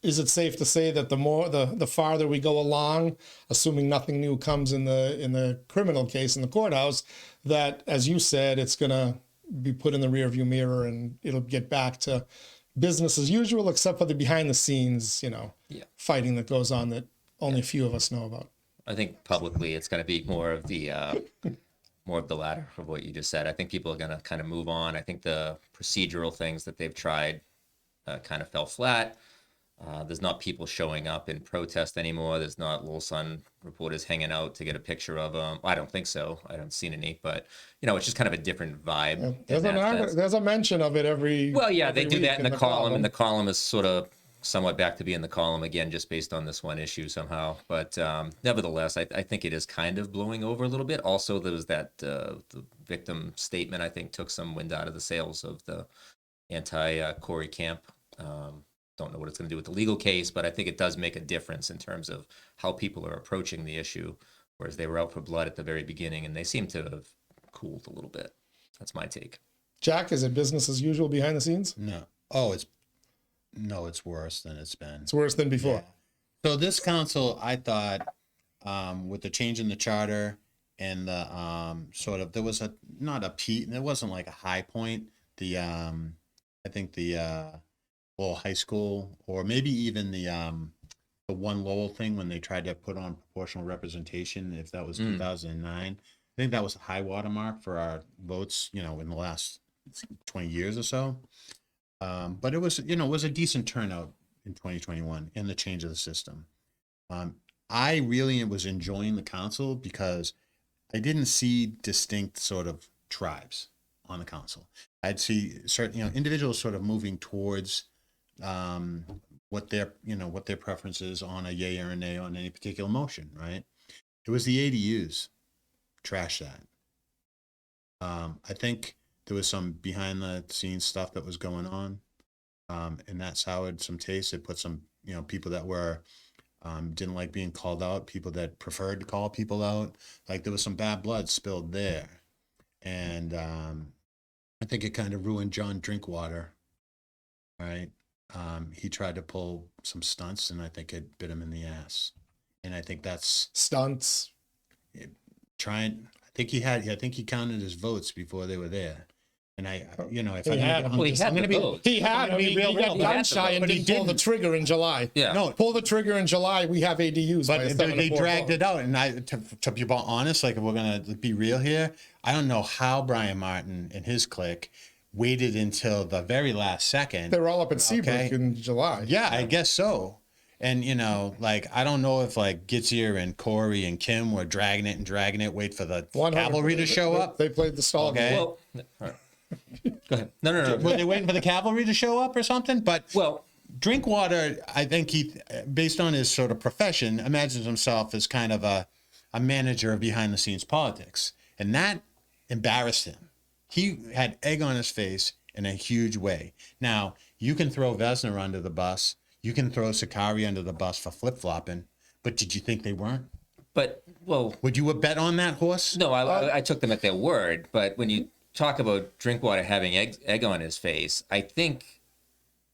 is it safe to say that the farther we go along, assuming nothing new comes in the criminal case in the courthouse, that, as you said, it's gonna be put in the rearview mirror and it'll get back to business as usual, except for the behind the scenes, fighting that goes on that only a few of us know about. I think publicly it's going to be more of the latter of what you just said. I think people are going to kind of move on. I think the procedural things that they've tried kind of fell flat. There's not people showing up in protest anymore. There's not Lowell Sun reporters hanging out to get a picture of them. I don't think so. I haven't seen any, but it's just kind of a different vibe. There's a mention of it every. Well, yeah, they every do week that in the column, and the column is sort of somewhat back to being the column again, just based on this one issue somehow. But nevertheless, I think it is kind of blowing over a little bit. Also, there was that the victim statement, I think, took some wind out of the sails of the anti-Corey camp. Don't know what it's going to do with the legal case, but I think it does make a difference in terms of how people are approaching the issue, whereas they were out for blood at the very beginning, and they seem to have cooled a little bit. That's my take. Jack, is it business as usual behind the scenes? No. It's worse than it's been. It's worse than before. Yeah. So this council, I thought, with the change in the charter and the sort of, there was a, not a peak, there wasn't like a high point. The I think the Lowell High School, or maybe even the one Lowell thing when they tried to put on proportional representation, if that was 2009. I think that was a high watermark for our votes, you know, in the last 20 years or so. But it was, you know, it was a decent turnout in 2021 in the change of the system. I really was enjoying the council because I didn't see distinct sort of tribes on the council. I'd see certain, you know, individuals sort of moving towards what their, you know, what their preference is on a yay or a nay on any particular motion, right? It was the ADUs, trash that. I think there was some behind the scenes stuff that was going on, and that soured some taste. It put some, you know, people that were didn't like being called out, people that preferred to call people out. Like there was some bad blood spilled there, and I think it kind of ruined John Drinkwater. Right, he tried to pull some stunts, and I think it bit him in the ass. And I think that's Stunts. trying. I think he counted his votes before they were there. And I, you know, if He I'm had- gonna, Well, he I'm had gonna the be, votes. He had, I I mean, mean, real, he real, got gun but shy and he didn't pull the didn't. trigger in July. Yeah. No, Pull the trigger in July, we have ADUs. by a but 7 to they 4 dragged vote. it out. And to be honest, like if we're gonna be real here, I don't know how Brian Martin and his clique waited until the very last second. They were all up in Seabrook Okay. in July. Yeah, I guess so. And you know, like I don't know if like Gitzier and Corey and Kim were dragging it, wait for the 100 cavalry to show up. They played the stall Okay. game. Well, all right. Go ahead. No. Were they waiting for the cavalry to show up or something? But Well, Drinkwater, I think he, based on his sort of profession, imagines himself as kind of a manager of behind the scenes politics. And that embarrassed him. He had egg on his face in a huge way. Now, you can throw Vesner under the bus. You can throw Sakari under the bus for flip-flopping. But did you think they weren't? well, Would you have bet on that horse? no, I took them at their word. But when you talk about Drinkwater having egg on his face, I think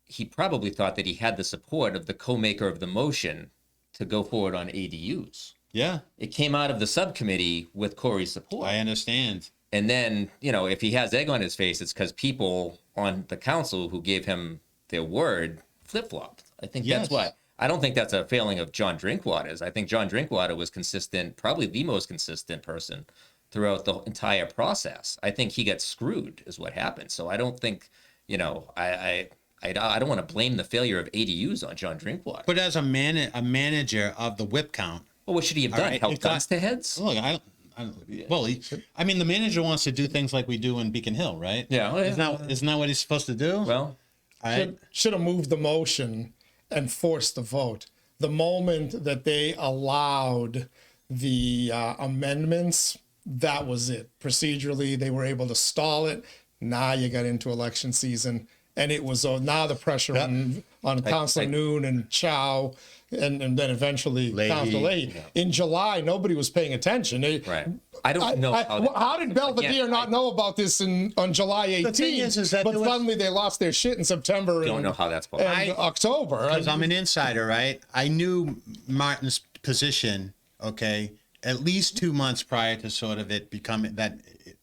he probably thought that he had the support of the co-maker of the motion to go forward on ADUs. Yeah, It came out of the subcommittee with Corey's support. I understand. And then, you know, if he has egg on his face, it's because people on the council who gave him their word flip-flopped. I think that's Yes. why. I don't think that's a failing of John Drinkwater's. I think John Drinkwater was consistent, probably the most consistent person throughout the entire process. I think he got screwed is what happened. So I don't think, you know, I don't want to blame the failure of ADUs on John Drinkwater. But as a manager of the whip count, Well, what should he have done? right, Help it got- guns to heads? look, I mean, the manager wants to do things like we do in Beacon Hill, right? Yeah, well, Isn't that what he's supposed to do? Well, All right. Should have moved the motion and forced the vote. The moment that they allowed the amendments, that was it. Procedurally, they were able to stall it. Now you got into election season, and it was now the pressure on Councilor Noon and Chow, and then eventually Leahy. Councilor Leahy. In July, nobody was paying attention. right. I don't know How did Belvedere not know about this on July 18th? thing is that but there was- suddenly they lost their shit in September. don't and, know how that's possible. and October. Because I'm an insider, right? I knew Martin's position, okay, at least 2 months prior to sort of it becoming that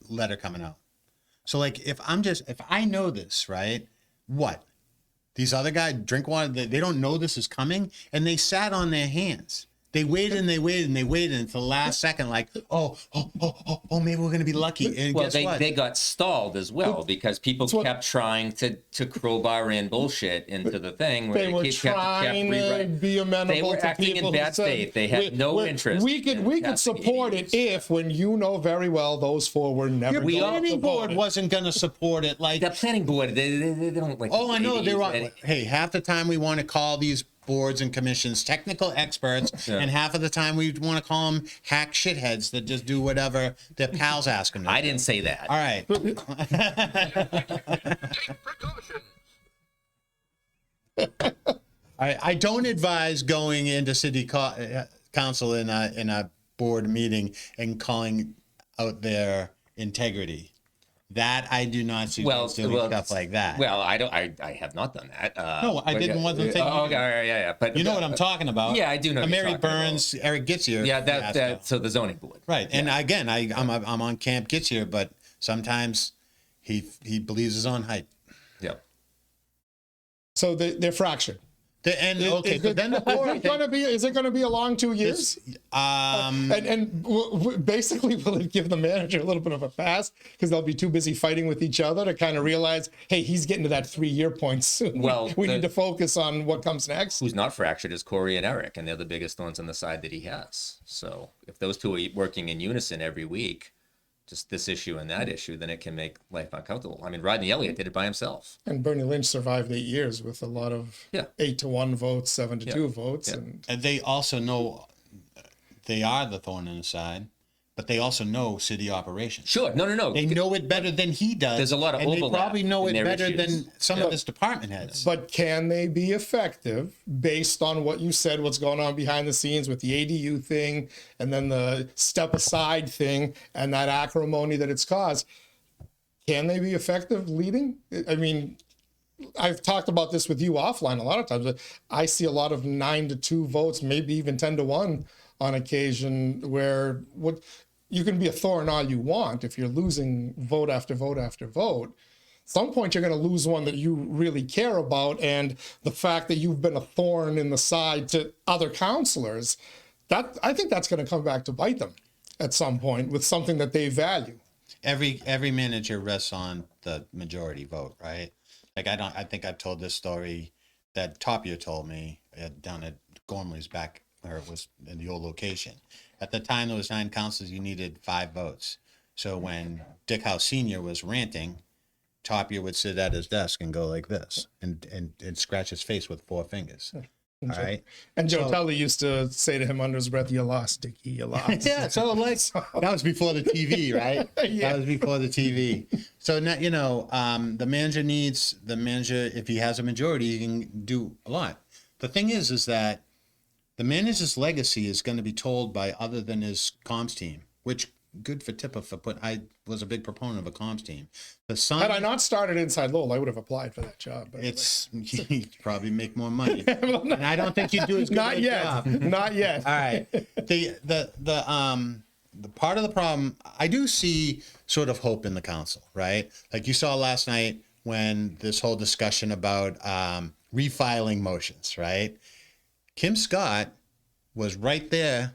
letter coming out. So like if I know this, right? What? These other guys, Drinkwater, they don't know this is coming, and they sat on their hands. They waited and they waited and they waited until the last second, like, oh, maybe we're gonna be lucky. And Well, guess what? they got stalled as well because people kept trying to crowbar in bullshit into the thing. Where They were trying to rewriting. be amenable They were to acting in people who bad said, faith. They had no interest We could in passing support it ADUs. if, when you know very well, those four were never. Your going to planning board vote it. wasn't gonna support it. Like, The planning board, they don't like. oh, I know they're ADUs. on. Hey, half the time we want to call these boards and commissions technical experts, and half of the time we want to call them hack shitheads that just do whatever their pals ask them to I do. didn't say that. All right. I don't advise going into city council in a board meeting and calling out their integrity. That I do not see Well, doing stuff like that. Well, I don't. I have not done that. No, I but didn't want them thinking. Oh, okay, yeah. But You know what I'm talking about. Yeah, I do know what you're Mary talking Burns, Eric Gitzier. Yeah, that fiasco. so the zoning board. Right, and again, I'm on Camp Gitzier, but sometimes he believes his own hype. Yeah. So they're fractured. Okay, so then the Is it going to be a long 2 years? Basically, will it give the manager a little bit of a pass because they'll be too busy fighting with each other to kind of realize, hey, he's getting to that 3-year point soon. Well, we need to focus on what comes next. Who's not fractured is Corey and Eric, and they're the biggest thorns on the side that he has. So if those two are working in unison every week, just this issue and that issue, then it can make life uncomfortable. I mean, Rodney Elliott did it by himself. And Bernie Lynch survived 8 years with a lot of 8-1 votes, 7-2 votes. Yeah. And they also know they are the thorn in the side, but they also know city operations. Sure. No. They know it better than he does. There's a lot of and overlap they probably know in it their better issues. than some of his department heads. But can they be effective based on what you said, what's going on behind the scenes with the ADU thing and then the step aside thing and that acrimony that it's caused? Can they be effective leading? I mean, I've talked about this with you offline a lot of times, but I see a lot of 9-2 votes, maybe even 10-1 on occasion where you can be a thorn all you want if you're losing vote after vote after vote. At some point, you're going to lose one that you really care about, and the fact that you've been a thorn in the side to other counselors, I think that's going to come back to bite them at some point with something that they value. Every manager rests on the majority vote, right? Like I think I've told this story that Tapia told me down at Gormley's back where it was in the old location. At the time, there was 9 councils. You needed 5 votes. So when Dick House Sr. was ranting, Tapia would sit at his desk and go like this and scratch his face with 4 fingers. All right. And Joe Tully used to say to him under his breath, "You lost, Dickie, you lost." Yeah. So like that was before the TV, right? Yeah. That was before the TV. So now the manager, if he has a majority, he can do a lot. The thing is that the manager's legacy is going to be told by other than his comms team, which good for Tipper I was a big proponent of a comms team. The son, Had I not started Inside Lowell, I would have applied for that job. you'd probably make more money, and I don't think you'd do as good Not a yet. job. Not yet. All right. The part of the problem, I do see sort of hope in the council, right? Like you saw last night when this whole discussion about refiling motions, right? Kim Scott was right there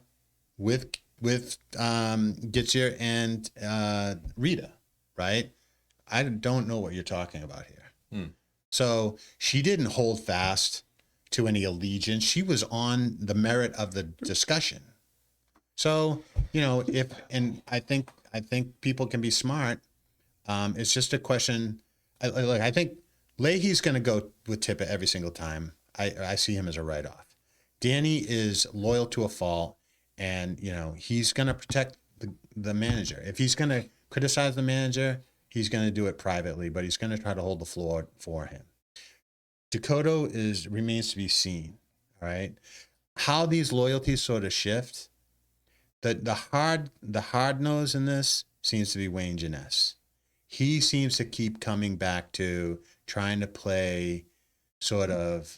with Gitzier and Rita, right? I don't know what you're talking about here. So she didn't hold fast to any allegiance. She was on the merit of the discussion. So, I think people can be smart. It's just a question. I think Leahy's going to go with Tippett every single time. I see him as a write-off. Danny is loyal to a fault, and he's going to protect the manager. If he's going to criticize the manager, he's going to do it privately, but he's going to try to hold the floor for him. Dakota remains to be seen. All right, how these loyalties sort of shift. The hard nose in this seems to be Wayne Jeunesse. He seems to keep coming back to trying to play sort of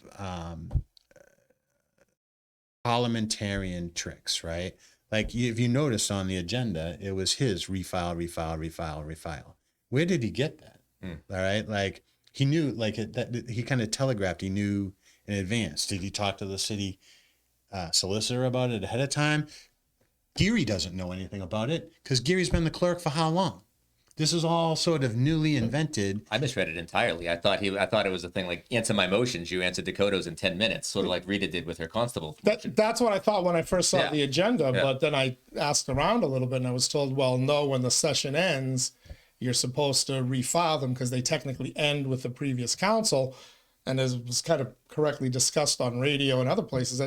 parliamentarian tricks, right? Like if you noticed on the agenda, it was his refile. Where did he get that? All right, like he knew, like that he kind of telegraphed. He knew in advance. Did he talk to the city solicitor about it ahead of time? Geary doesn't know anything about it because Geary's been the clerk for how long? This is all sort of newly invented. I misread it entirely. I thought it was a thing like answer my motions. You answer Dakota's in 10 minutes, sort of like Rita did with her constable. That's what I thought when I first saw the agenda, Yeah. but then I asked around a little bit and I was told, well, no, when the session ends, you're supposed to refile them because they technically end with the previous council. And as was kind of correctly discussed on radio and other places,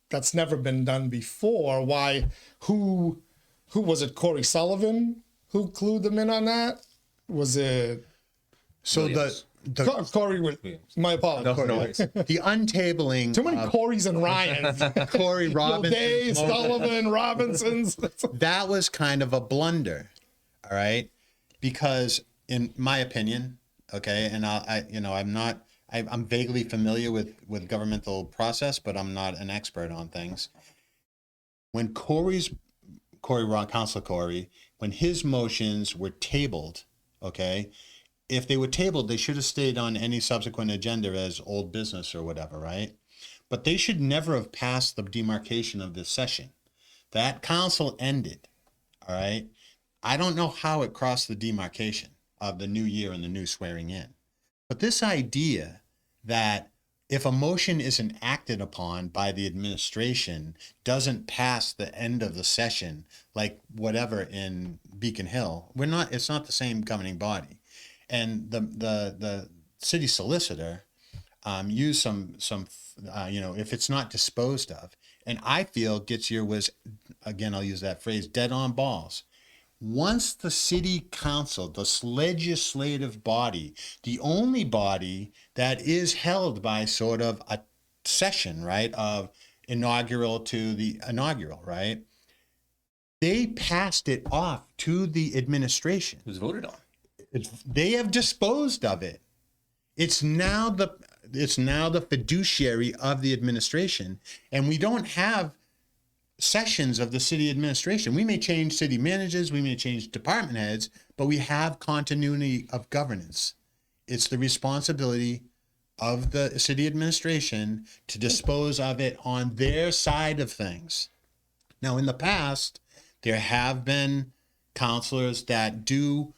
that's never been done before. Why? Who was it? Corey Sullivan who clued them in on that? Was it? So Williams. Corey Williams. My apologies. No worries. the untabling Too many Corys and Ryans. Corey Robinson. Gilday, Sullivan, Robinsons. That was kind of a blunder, all right? Because in my opinion, okay, and I'm vaguely familiar with governmental process, but I'm not an expert on things. When Councilor Corey, when his motions were tabled, okay, if they were tabled, they should have stayed on any subsequent agenda as old business or whatever, right? But they should never have passed the demarcation of this session. That council ended, all right? I don't know how it crossed the demarcation of the new year and the new swearing in. But this idea that if a motion isn't acted upon by the administration, doesn't pass the end of the session, like whatever in Beacon Hill, it's not the same governing body. And the city solicitor used some if it's not disposed of, and I feel Getzier was, again, I'll use that phrase, dead on balls. Once the city council, the legislative body, the only body that is held by sort of a session, right, of inaugural to the inaugural, right, they passed it off to the administration. It was voted on. They have disposed of it. It's now the fiduciary of the administration, and we don't have sessions of the city administration. We may change city managers, we may change department heads, but we have continuity of governance. It's the responsibility of the city administration to dispose of it on their side of things. Now, in the past, there have been counselors that do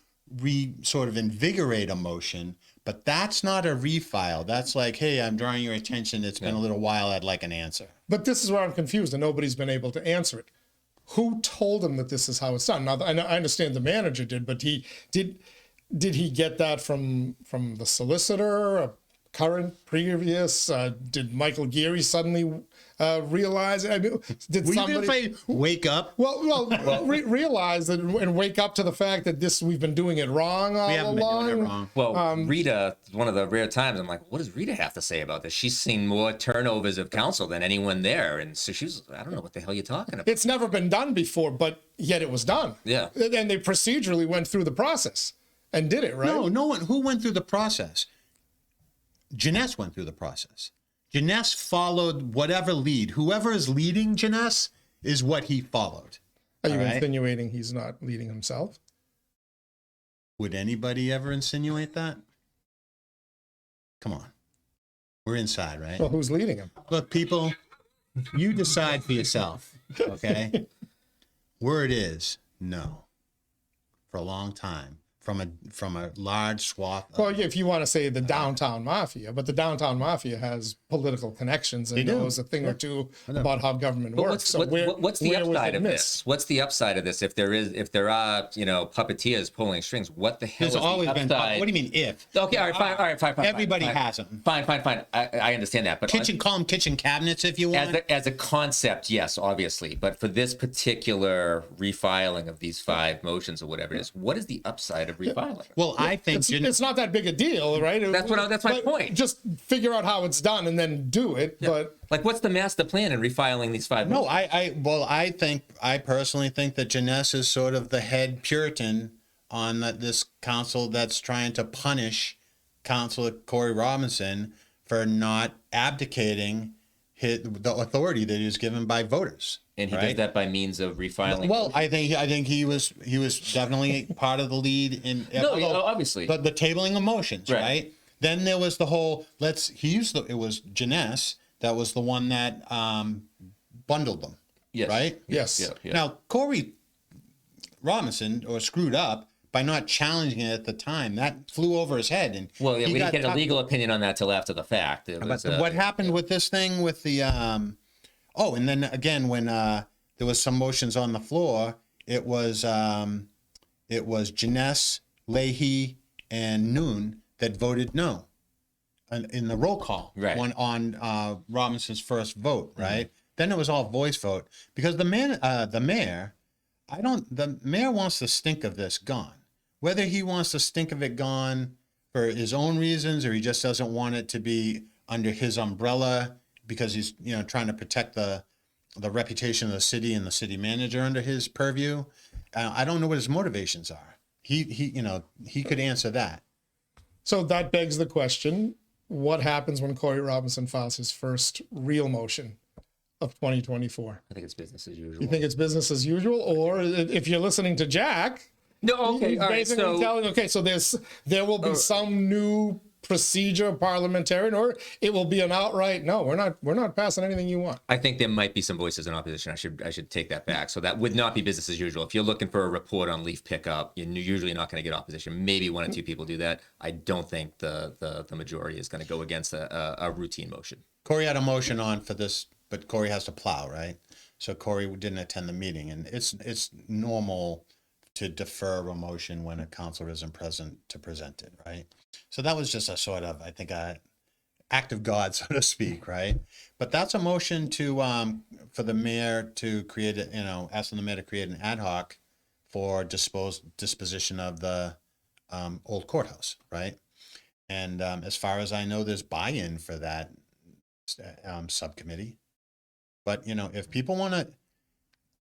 sort of invigorate a motion, but that's not a refile. That's like, hey, I'm drawing your attention. It's been a little while. I'd like an answer. But this is where I'm confused, and nobody's been able to answer it. Who told him that this is how it's done? Now, I understand the manager did, but did he get that from the solicitor, a current, previous? Did Michael Geary suddenly realize? I mean, did somebody wake up? Well, realize that and wake up to the fact that we've been doing it wrong all We haven't along. been doing it wrong. Well, Rita, one of the rare times I'm like, what does Rita have to say about this? She's seen more turnovers of council than anyone there. And so she was, I don't know what the hell you're talking about. It's never been done before, but yet it was done. Yeah. And they procedurally went through the process and did it, right? No one. Who went through the process? Jeunesse went through the process. Jeunesse followed whatever lead. Whoever is leading Jeunesse is what he followed. Are you All right? insinuating he's not leading himself? Would anybody ever insinuate that? Come on. We're inside, right? Well, who's leading him? Look, people, you decide for yourself, okay? Word is no. For a long time. From a large swath of, Well, yeah, if you want to say the downtown mafia, but the downtown mafia has political connections and They do. knows a thing or two about how government But works. what's the where was upside it of missed? this? What's the upside of this? If there are, puppeteers pulling strings, what the hell there's is always the been. upside? What do you mean if? Okay, all right, fine. Everybody fine. has them. Fine. I understand that, but Call them kitchen cabinets if you want. as a concept, yes, obviously. But for this particular refiling of these 5 motions or whatever it is, what is the upside of refiling? Well, I think It's not that big a deal, right? That's my point. Just figure out how it's done and then do it. Yeah. But Like, what's the master plan in refiling these 5 no, motions? I personally think that Jeunesse is sort of the head Puritan on this council that's trying to punish Councilor Corey Robinson for not abdicating the authority that he was given by voters. And he does right? that by means of refiling. Well, I think he was definitely part of the lead in obviously. the tabling of motions, right? Then there was the whole it was Jeunesse that was the one that bundled them, Yes. right? yes. Yeah. Now Corey Robinson screwed up by not challenging it at the time. That flew over his head, and Well, yeah, he we didn't got get a tough- legal opinion on that till after the fact. It was, But what happened with this thing with the and then again when there was some motions on the floor, it was Jeunesse, Leahy, and Noon that voted no in the roll call on Robinson's first vote, right? Then it was all voice vote because the mayor wants the stink of this gone. Whether he wants the stink of it gone for his own reasons or he just doesn't want it to be under his umbrella because he's trying to protect the reputation of the city and the city manager under his purview. I don't know what his motivations are. he could answer that. So that begs the question, what happens when Corey Robinson files his first real motion of 2024? I think it's business as usual. You think it's business as usual? Or if you're listening to Jack, No, okay, he's all right. basically So telling, okay, so there will be some new procedure parliamentarian, or it will be an outright, no, we're not passing anything you want. I think there might be some voices in opposition. I should take that back. So that would not be business as usual. If you're looking for a report on leaf pickup, you're usually not going to get opposition. Maybe one or two people do that. I don't think the majority is going to go against a routine motion. Corey had a motion on for this, but Corey has to plow, right? So Corey didn't attend the meeting, and it's normal to defer a motion when a counselor isn't present to present it, right? So that was just a sort of, I think, a act of God, so to speak, right? But that's a motion to for the mayor to create, asking the mayor to create an ad hoc for disposition of the old courthouse, right? And as far as I know, there's buy-in for that subcommittee. But if people want to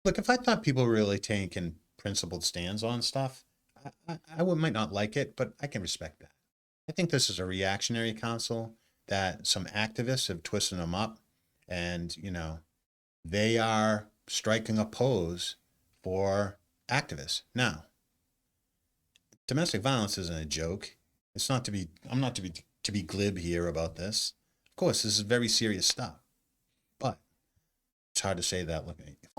look, if I thought people were really taking principled stands on stuff, I might not like it, but I can respect that. I think this is a reactionary council that some activists have twisted them up, and they are striking a pose for activists. Now, domestic violence isn't a joke. It's not to be. I'm not to be glib here about this. Of course, this is very serious stuff, but it's hard to say that looking at you.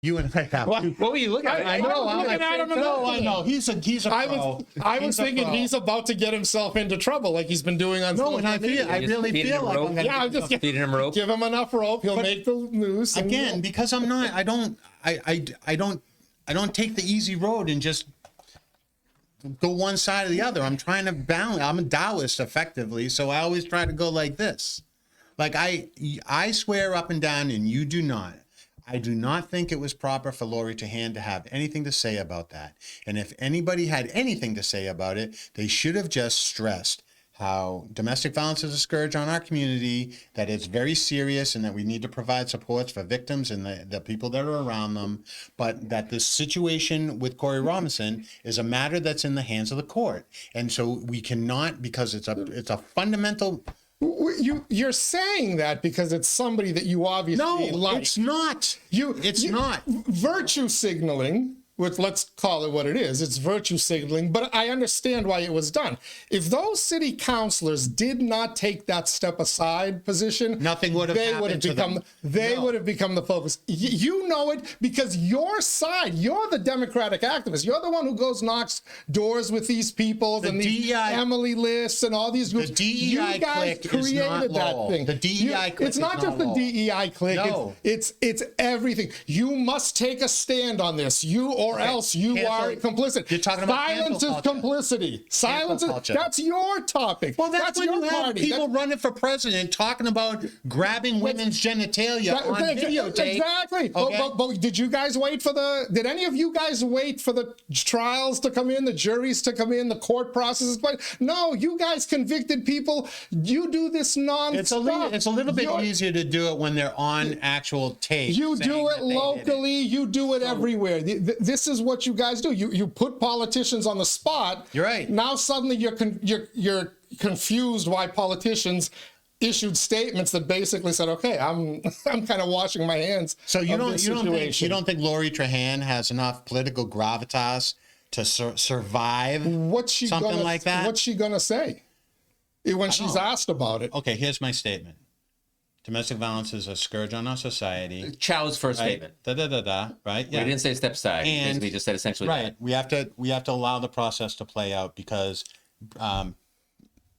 You and I have. What were you looking at? I know. I'm looking at him. I know. He's a pro. I was thinking he's about to get himself into trouble, like he's been doing on. No, and I really feel like I'm gonna I'm just feeding him rope. give him enough rope. He'll make the news again because I'm not. I don't take the easy road and just go one side or the other. I'm trying to balance. I'm a Taoist effectively, so I always try to go like this. Like I swear up and down, and you do not. I do not think it was proper for Lori Tahan to have anything to say about that. And if anybody had anything to say about it, they should have just stressed how domestic violence is a scourge on our community, that it's very serious, and that we need to provide supports for victims and the people that are around them, but that this situation with Corey Robinson is a matter that's in the hands of the court. And so we cannot, because it's a fundamental... You're saying that because it's somebody that you obviously like. It's not. It's not. Virtue signaling, which let's call it what it is. It's virtue signaling, but I understand why it was done. If those city councilors did not take that step aside position, nothing would have happened to them. They would have become the focus. You know it because your side, you're the Democratic activist. You're the one who goes knocks doors with these people and these Emily lists and all these groups. The DEI you guys clique created is not that Lowell. thing. The DEI clique it's not is just not the Lowell. DEI clique. No. It's everything. You must take a stand on this. Or else you are complicit. You're talking about silence is complicity. Silence is that's your topic. Well, that's when your you have party. people running for president talking about grabbing women's genitalia on videotape. Exactly. Okay. But did you guys wait for did any of you guys wait for the trials to come in, the juries to come in, the court processes? No, you guys convicted people. You do this nonstop. It's a little bit easier to do it when they're on actual tape. You do it locally. You do it everywhere. This is what you guys do. You put politicians on the spot. You're right. Now suddenly you're confused why politicians issued statements that basically said, "Okay, I'm kind of washing my hands." So you don't think Lori Trahan has enough political gravitas to survive something like that? What's she gonna say when she's asked about it? Okay, here's my statement. Domestic violence is a scourge on our society. Chow's first right? statement. Right? Yeah. We didn't say step aside. And we just said essentially right. We have to allow the process to play out because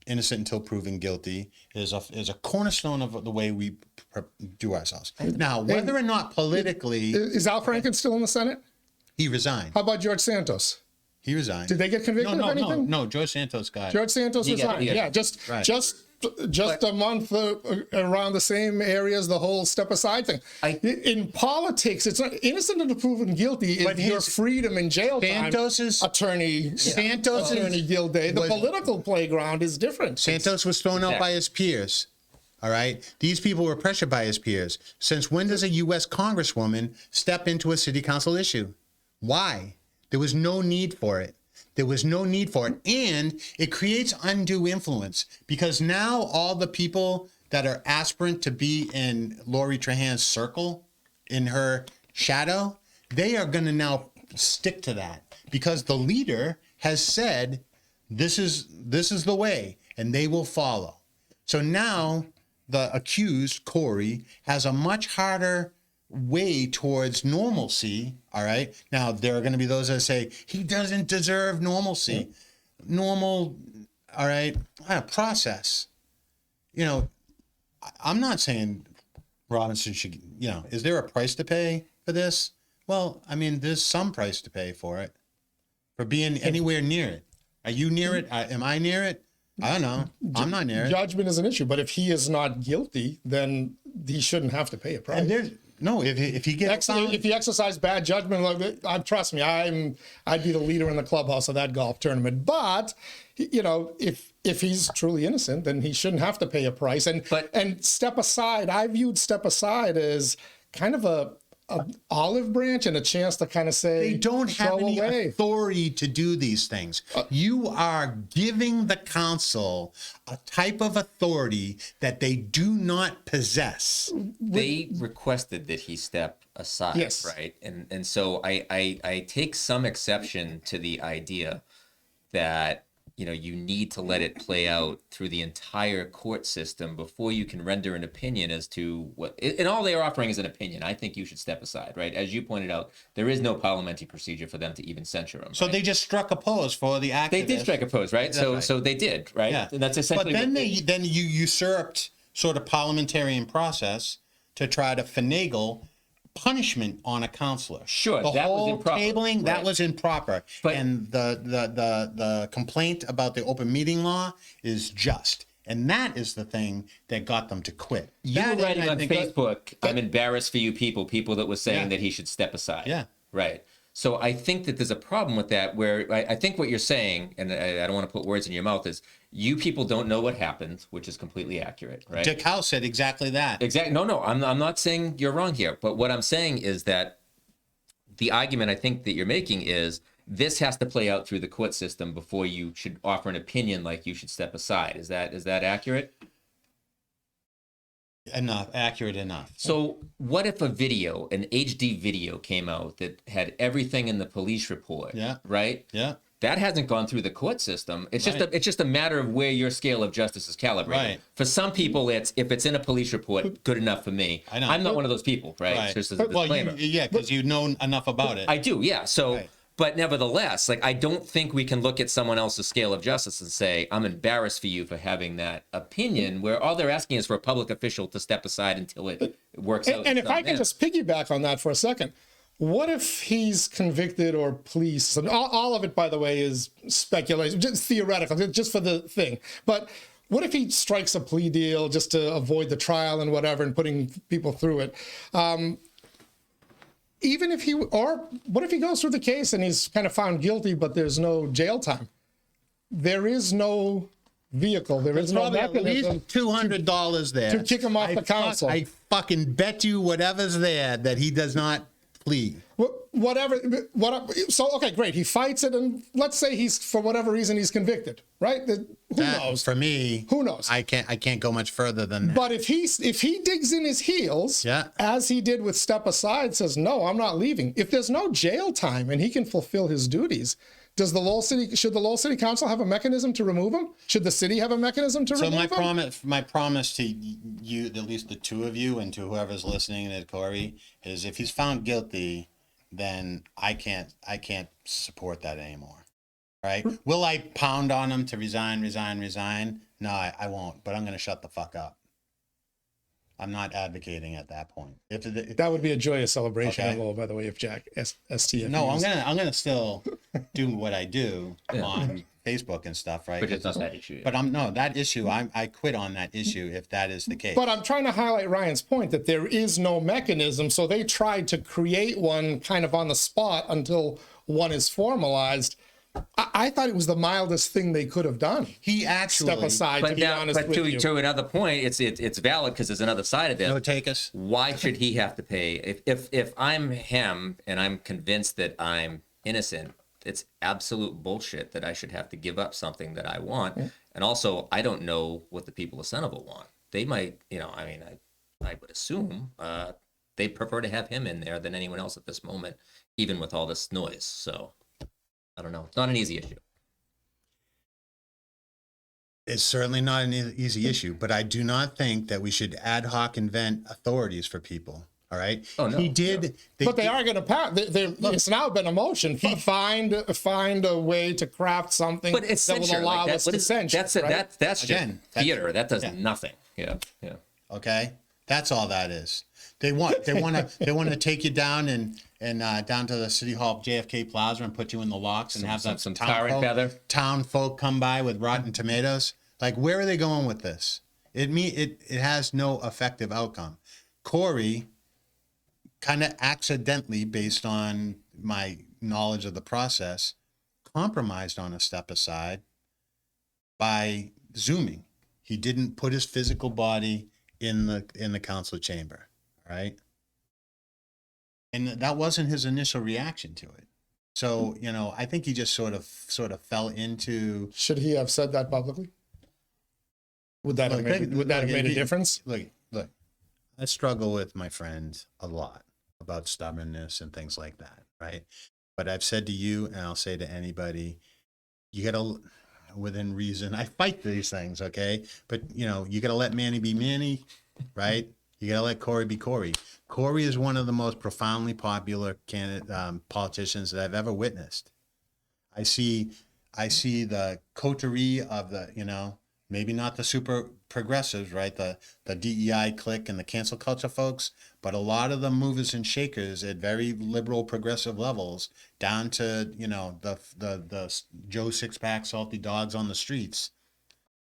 innocent until proven guilty is a cornerstone of the way we do ourselves. Now, whether or not politically, is Al Franken still in the Senate? He resigned. How about George Santos? He resigned. Did they get convicted of anything? No. George Santos got. George Santos resigned. Yeah, just a month around the same area as the whole step aside thing. In politics, it's not innocent until proven guilty. Is your freedom in jail time. Attorney Gilday. The political playground is different. Santos was thrown out by his peers. All right. These people were pressured by his peers. Since when does a U.S. Congresswoman step into a city council issue? Why? There was no need for it. There was no need for it. And it creates undue influence because now all the people that are aspirant to be in Lori Trahan's circle, in her shadow, they are going to now stick to that because the leader has said, this is the way, and they will follow. So now the accused, Corey, has a much harder way towards normalcy. All right. Now, there are going to be those that say he doesn't deserve normalcy. Normal, all right, process. You know, I'm not saying Robinson should, you know, is there a price to pay for this? Well, I mean, there's some price to pay for it, for being anywhere near it. Are you near it? Am I near it? I don't know. I'm not near it. Judgment is an issue, but if he is not guilty, then he shouldn't have to pay a price. And there's no, if he gets found, if he exercised bad judgment, trust me, I'd be the leader in the clubhouse of that golf tournament. But you know, if he's truly innocent, then he shouldn't have to pay a price. And step aside. I viewed step aside as kind of a olive branch and a chance to kind of say they don't have any authority to do these things. You are giving the council a type of authority that they do not possess. They requested that he step aside, yes. Right? And so I take some exception to the idea that, you know, you need to let it play out through the entire court system before you can render an opinion as to what, and all they are offering is an opinion. I think you should step aside, right? As you pointed out, there is no parliamentary procedure for them to even censure him. So right? they just struck a pose for the activists. They did strike a pose, right? So they did, right? Yeah. And that's essentially. But then you usurped sort of parliamentarian process to try to finagle punishment on a counselor. Sure, the that was whole improper. tabling, that Right. was improper. But- and the complaint about the open meeting law is just. And that is the thing that got them to quit. You were That, writing I on think, Facebook, I'm embarrassed for you people that were saying Yeah. that he should step aside. Yeah. Right. So I think that there's a problem with that where I think what you're saying, and I don't want to put words in your mouth, is you people don't know what happened, which is completely accurate, right? Dick House said exactly that. Exactly. No, I'm not saying you're wrong here. But what I'm saying is that the argument I think that you're making is this has to play out through the court system before you should offer an opinion like you should step aside. Is that accurate? Enough, accurate enough. So what if a video, an HD video came out that had everything in the police report? Yeah. Right? Yeah. That hasn't gone through the court system. It's Right. just a matter of where your scale of justice is calibrated. Right. For some people, if it's in a police report, good enough for me. I know. I'm not one of those people, right? Right. Just as a Well, disclaimer. because you know enough about it. I do, yeah. So, Right. but nevertheless, like I don't think we can look at someone else's scale of justice and say, I'm embarrassed for you for having that opinion, where all they're asking is for a public official to step aside until it works out. And if I can just piggyback on that for a second, what if he's convicted or police? And all of it, by the way, is speculation, just theoretical, just for the thing. But what if he strikes a plea deal just to avoid the trial and whatever and putting people through it? Even if what if he goes through the case and he's kind of found guilty, but there's no jail time? There is no vehicle. There is no Probably at mechanism least $200 there to kick him off the council. I fucking bet you whatever's there that he does not plead. Whatever. So okay, great. He fights it, and let's say he's for whatever reason he's convicted. Right? Who knows? For me, Who knows? I can't go much further than that. But if he digs in his heels, Yeah. as he did with Step Aside, says no, I'm not leaving. If there's no jail time and he can fulfill his duties, should the Lowell City Council have a mechanism to remove him? Should the city have a mechanism to remove him? My promise to you, at least the two of you, and to whoever's listening, to Corey, is if he's found guilty, then I can't support that anymore. Right? Will I pound on him to resign? No, I won't. But I'm going to shut the fuck up. I'm not advocating at that point. That would be a joyous celebration Okay. at Lowell, by the way, if Jack STF. No, I'm gonna still do what I do on Facebook and stuff, right? But it's not that issue. But that issue. I quit on that issue if that is the case. But I'm trying to highlight Ryan's point that there is no mechanism. So they tried to create one kind of on the spot until one is formalized. I thought it was the mildest thing they could have done. He actually Step aside, to be honest with you. To another point, it's valid because there's another side of this. No, take us. Why should he have to pay? If I'm him and I'm convinced that I'm innocent, it's absolute bullshit that I should have to give up something that I want. And also, I don't know what the people of Centerville want. They might, I mean, I would assume they prefer to have him in there than anyone else at this moment, even with all this noise. So I don't know. It's not an easy issue. It's certainly not an easy issue, but I do not think that we should ad hoc invent authorities for people. All right. Oh, no, He did. But they are going to pass. It's now been a motion. Find a way to craft something But it's that will censure. allow Like us to censure. That's it. right? That's Again, just theater. That does yeah. nothing. Yeah. Yeah. Okay. That's all that is. They want to take you down and down to the City Hall JFK Plaza and put you in the locks and have some tar and feather. town folk come by with rotten tomatoes. Like, where are they going with this? It has no effective outcome. Corey kind of accidentally, based on my knowledge of the process, compromised on a step aside by Zooming. He didn't put his physical body in the council chamber, right? And that wasn't his initial reaction to it. So, I think he just sort of fell into. Should he have said that publicly? Would that have made a difference? Look, I struggle with my friends a lot about stubbornness and things like that, right? But I've said to you, and I'll say to anybody, you gotta, within reason, I fight these things, okay? But you gotta let Manny be Manny, right? You gotta let Corey be Corey. Corey is one of the most profoundly popular politicians that I've ever witnessed. I see the coterie of the, maybe not the super progressives, right? The DEI clique and the cancel culture folks, but a lot of the movers and shakers at very liberal progressive levels, down to, the Joe Sixpack salty dogs on the streets.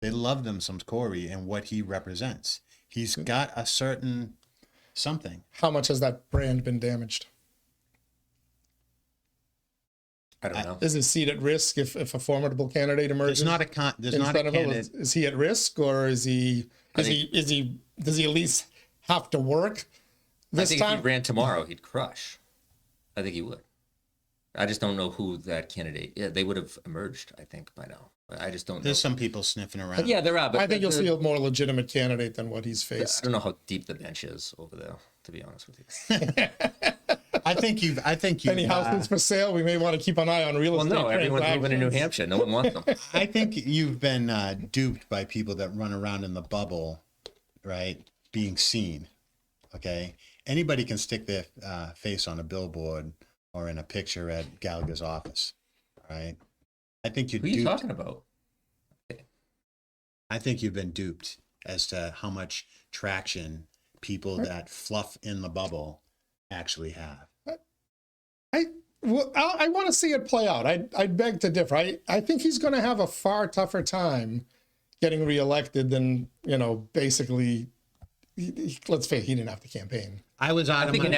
They love them some Corey and what he represents. He's got a certain something. How much has that brand been damaged? I don't know. Is his seat at risk if a formidable candidate emerges? There's not a candidate. Is he at risk, or does he at least have to work I this think time? if he ran tomorrow, he'd crush. I think he would. I just don't know who that candidate. Yeah, they would have emerged, I think, by now. I just don't know. There's some people sniffing around. Yeah, there are. But I think you'll see a more legitimate candidate than what he's I faced. don't know how deep the bench is over there, to be honest with you. I think you've. Any houses for sale? We may want to keep an eye on real Well, estate. no, everyone's moving to New Hampshire. No one wants them. I think you've been duped by people that run around in the bubble, right? Being seen. Okay. Anybody can stick their face on a billboard or in a picture at Gallagher's office, right? I think you're Who are you duped. talking about? I think you've been duped as to how much traction people that fluff in the bubble actually have. I want to see it play out. I'd beg to differ. I think he's going to have a far tougher time getting reelected than, basically, let's face it, he didn't have to campaign. I was out I of think my.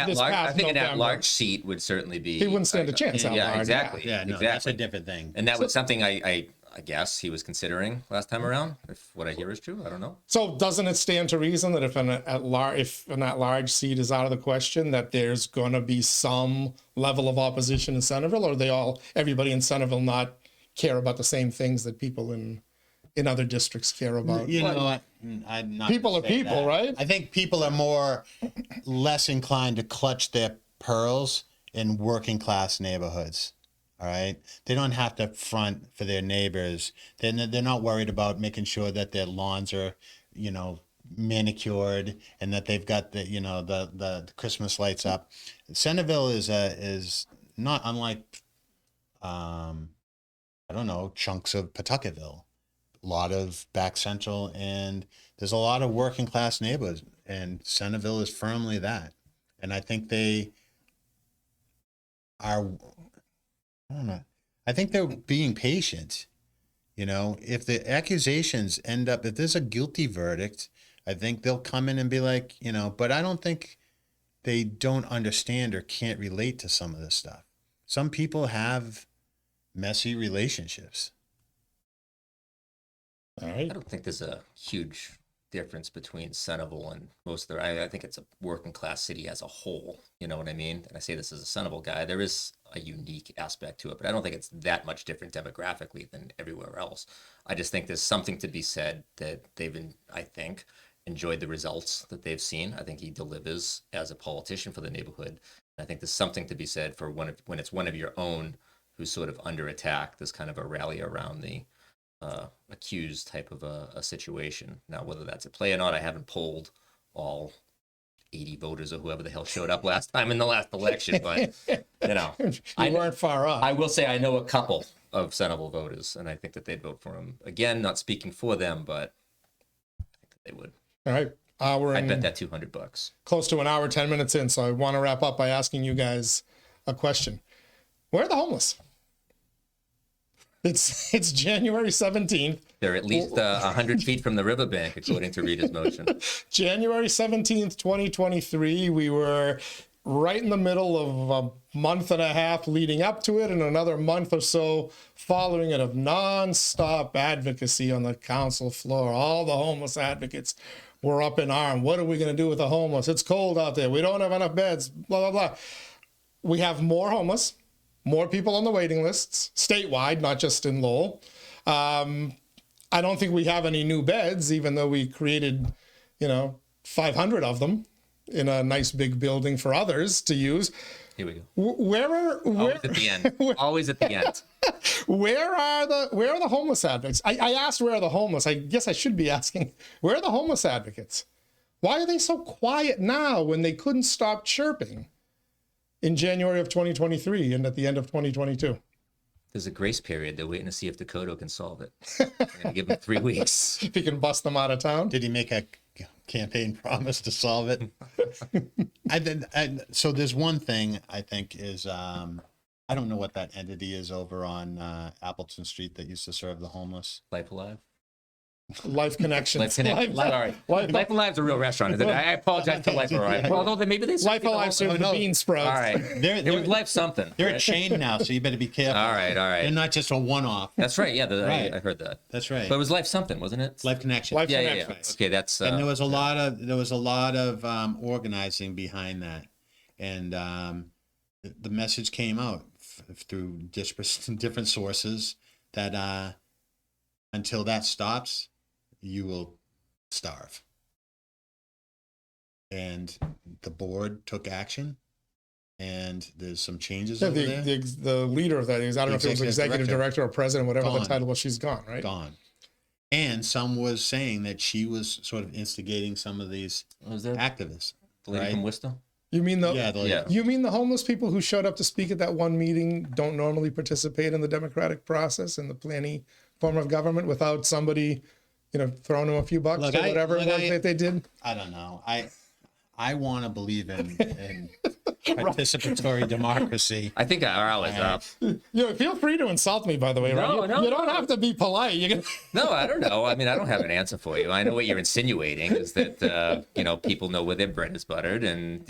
an at-large seat would certainly be. He wouldn't stand a chance out Yeah, large. exactly. Yeah, no, exactly. that's a different thing. And that was something I guess he was considering last time around. If what I hear is true, I don't know. So doesn't it stand to reason that if an at-large seat is out of the question, that there's going to be some level of opposition in Centerville, or everybody in Centerville not care about the same things that people in other districts care about? You know what? I'm not People gonna are say people, that. right? I think people are less inclined to clutch their pearls in working class neighborhoods. All right, they don't have to front for their neighbors. They're not worried about making sure that their lawns are, manicured and that they've got the Christmas lights up. Centerville is not unlike, chunks of Pawtuckettville. A lot of back central, and there's a lot of working class neighborhoods, and Centerville is firmly that. And I think they are. I don't know. I think they're being patient. If the accusations end up, if there's a guilty verdict, I think they'll come in and be like, but I don't think they don't understand or can't relate to some of this stuff. Some people have messy relationships. All right. I don't think there's a huge difference between Centerville and most of I think it's a working class city as a whole. You know what I mean? And I say this as a Centerville guy. There is a unique aspect to it, but I don't think it's that much different demographically than everywhere else. I just think there's something to be said that they've been, I think, enjoyed the results that they've seen. I think he delivers as a politician for the neighborhood. I think there's something to be said for when it's one of your own who's sort of under attack. There's kind of a rally around the accused type of a situation. Now, whether that's at play or not, I haven't polled all 80 voters or whoever the hell showed up last time in the last election, but you know, You weren't far off. I will say I know a couple of Centerville voters, and I think that they'd vote for him. Again, not speaking for them, but I think that they would. All right. We're I in bet that $200. close to an hour, 10 minutes in, so I want to wrap up by asking you guys a question. Where are the homeless? It's January 17th. They're at least 100 feet from the riverbank, according to Rita's motion. January 17th, 2023. We were right in the middle of a month and a half leading up to it and another month or so following it of nonstop advocacy on the council floor. All the homeless advocates were up in arms. What are we going to do with the homeless? It's cold out there. We don't have enough beds, blah, blah, blah. We have more homeless, more people on the waiting lists, statewide, not just in Lowell. I don't think we have any new beds, even though we created, 500 of them in a nice big building for others to use. Here we go. Always at the end. Always at the end. Where are the homeless advocates? I asked where are the homeless. I guess I should be asking where are the homeless advocates? Why are they so quiet now when they couldn't stop chirping in January of 2023 and at the end of 2022? There's a grace period. They're waiting to see if Dakota can solve it. They're going to give them 3 weeks. If he can bust them out of town. Did he make a campaign promise to solve it? So there's one thing I think is I don't know what that entity is over on Appleton Street that used to serve the homeless. Life Alive? Life Connections. Life Connect. Sorry. Life Alive's a real restaurant. I apologize to Life Alive. Although maybe they Life Alive served the bean sprouts. All right. It was Life something. They're a chain now, so you better be careful. All right. They're not just a one-off. That's right. Yeah, Right. I heard that. That's right. But it was Life something, wasn't it? Life Connection. Life Yeah. Connections. Okay, that's. And there was a lot of organizing behind that, and the message came out through different sources that until that stops, you will starve. And the board took action, and there's some changes over there. The leader of that is, I don't know if it was executive director or president, whatever the title was, she's gone, right? Gone. And some was saying that she was sort of instigating some of these Was that activists. the lady right? from Worcester? You mean the Yeah. You mean the homeless people who showed up to speak at that one meeting don't normally participate in the democratic process and the planning form of government without somebody, throwing them a few bucks or whatever it was that they did? I don't know. I want to believe in participatory democracy. I think our hour is up. Feel free to insult me, by the way. No, right? no, You don't no. have to be polite. You can... No, I don't know. I mean, I don't have an answer for you. I know what you're insinuating is that, people know where their bread is buttered and,